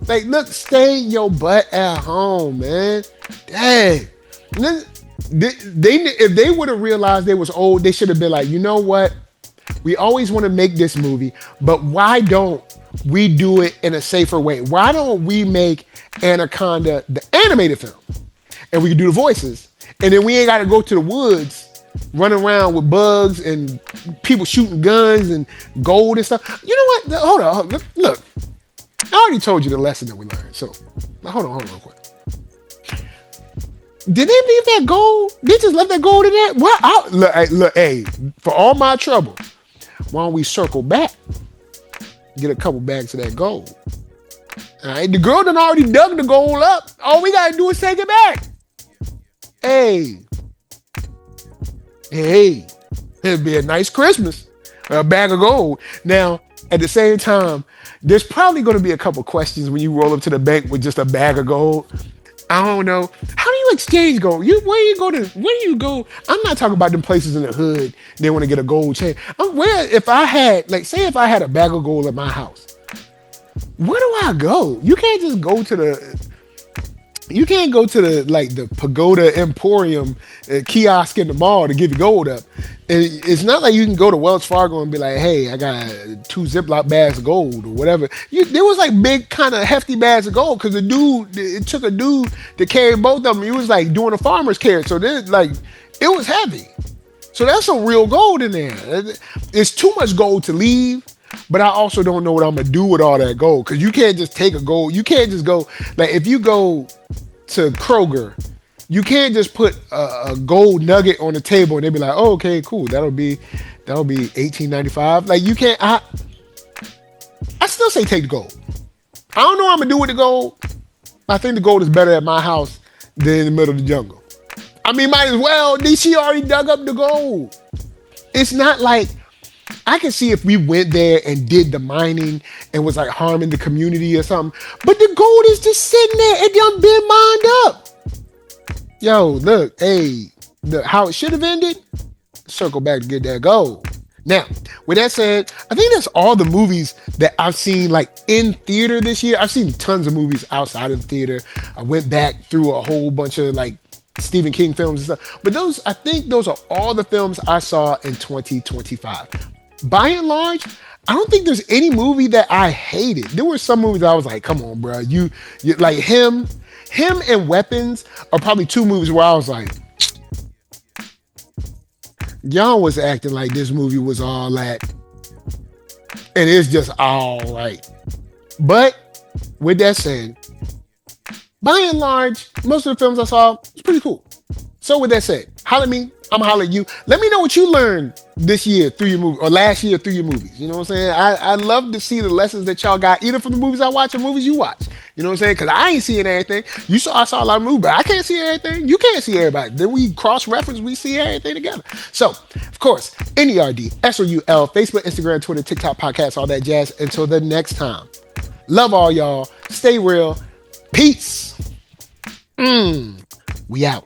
Like, look, stay your butt at home, man. Dang. If they would have realized they was old, they should have been like, you know what? We always want to make this movie, but why don't we do it in a safer way? Why don't we make Anaconda the animated film? And we can do the voices. And then we ain't got to go to the woods, running around with bugs and people shooting guns and gold and stuff. You know what? Hold on. Look. I already told you the lesson that we learned. So, hold on real quick. Did they leave that gold? They just left that gold in there? Well, look, hey, for all my trouble, why don't we circle back? Get a couple bags of that gold. All right, the girl done already dug the gold up. All we gotta do is take it back. Hey, it'd be a nice Christmas. A bag of gold. Now, at the same time, there's probably going to be a couple questions when you roll up to the bank with just a bag of gold. I don't know. How do you exchange gold? Where do you go? I'm not talking about them places in the hood. They want to get a gold chain. If I had a bag of gold at my house, where do I go? You can't just go to the the Pagoda Emporium kiosk in the mall to give you gold up. It's not like you can go to Wells Fargo and be like, hey, I got 2 Ziploc bags of gold or whatever. There was like big kind of hefty bags of gold because it took a dude to carry both of them. He was like doing a farmer's carry. So it was heavy. So that's some real gold in there. It's too much gold to leave. But I also don't know what I'm going to do with all that gold. Because you can't just take a gold. You can't just go, like if you go to Kroger, you can't just put a gold nugget on the table and they be like, oh, okay, cool. That'll be $18.95. Like you can't, I still say take the gold. I don't know what I'm going to do with the gold. I think the gold is better at my house than in the middle of the jungle. I mean, might as well. She already dug up the gold. It's not like, I can see if we went there and did the mining and was like harming the community or something. But the gold is just sitting there and done been mined up. Yo, look, hey, how it should have ended, circle back to get that gold. Now, with that said, I think that's all the movies that I've seen like in theater this year. I've seen tons of movies outside of the theater. I went back through a whole bunch of like Stephen King films and stuff. But I think those are all the films I saw in 2025. By and large, I don't think there's any movie that I hated. There were some movies I was like, come on, bro. You like him and Weapons are probably 2 movies where I was like, y'all was acting like this movie was all that. And it's just all right. But with that said, by and large, most of the films I saw was pretty cool. So with that said, holler at me. I'm gonna holler at you. Let me know what you learned this year through your movie or last year through your movies. You know what I'm saying? I love to see the lessons that y'all got either from the movies I watch or movies you watch. You know what I'm saying? Because I ain't seeing anything. I saw a lot of movies, but I can't see everything. You can't see everybody. Then we cross-reference, we see everything together. So, of course, NERDSoul, Facebook, Instagram, Twitter, TikTok, podcast, all that jazz. Until the next time. Love all y'all. Stay real. Peace. We out.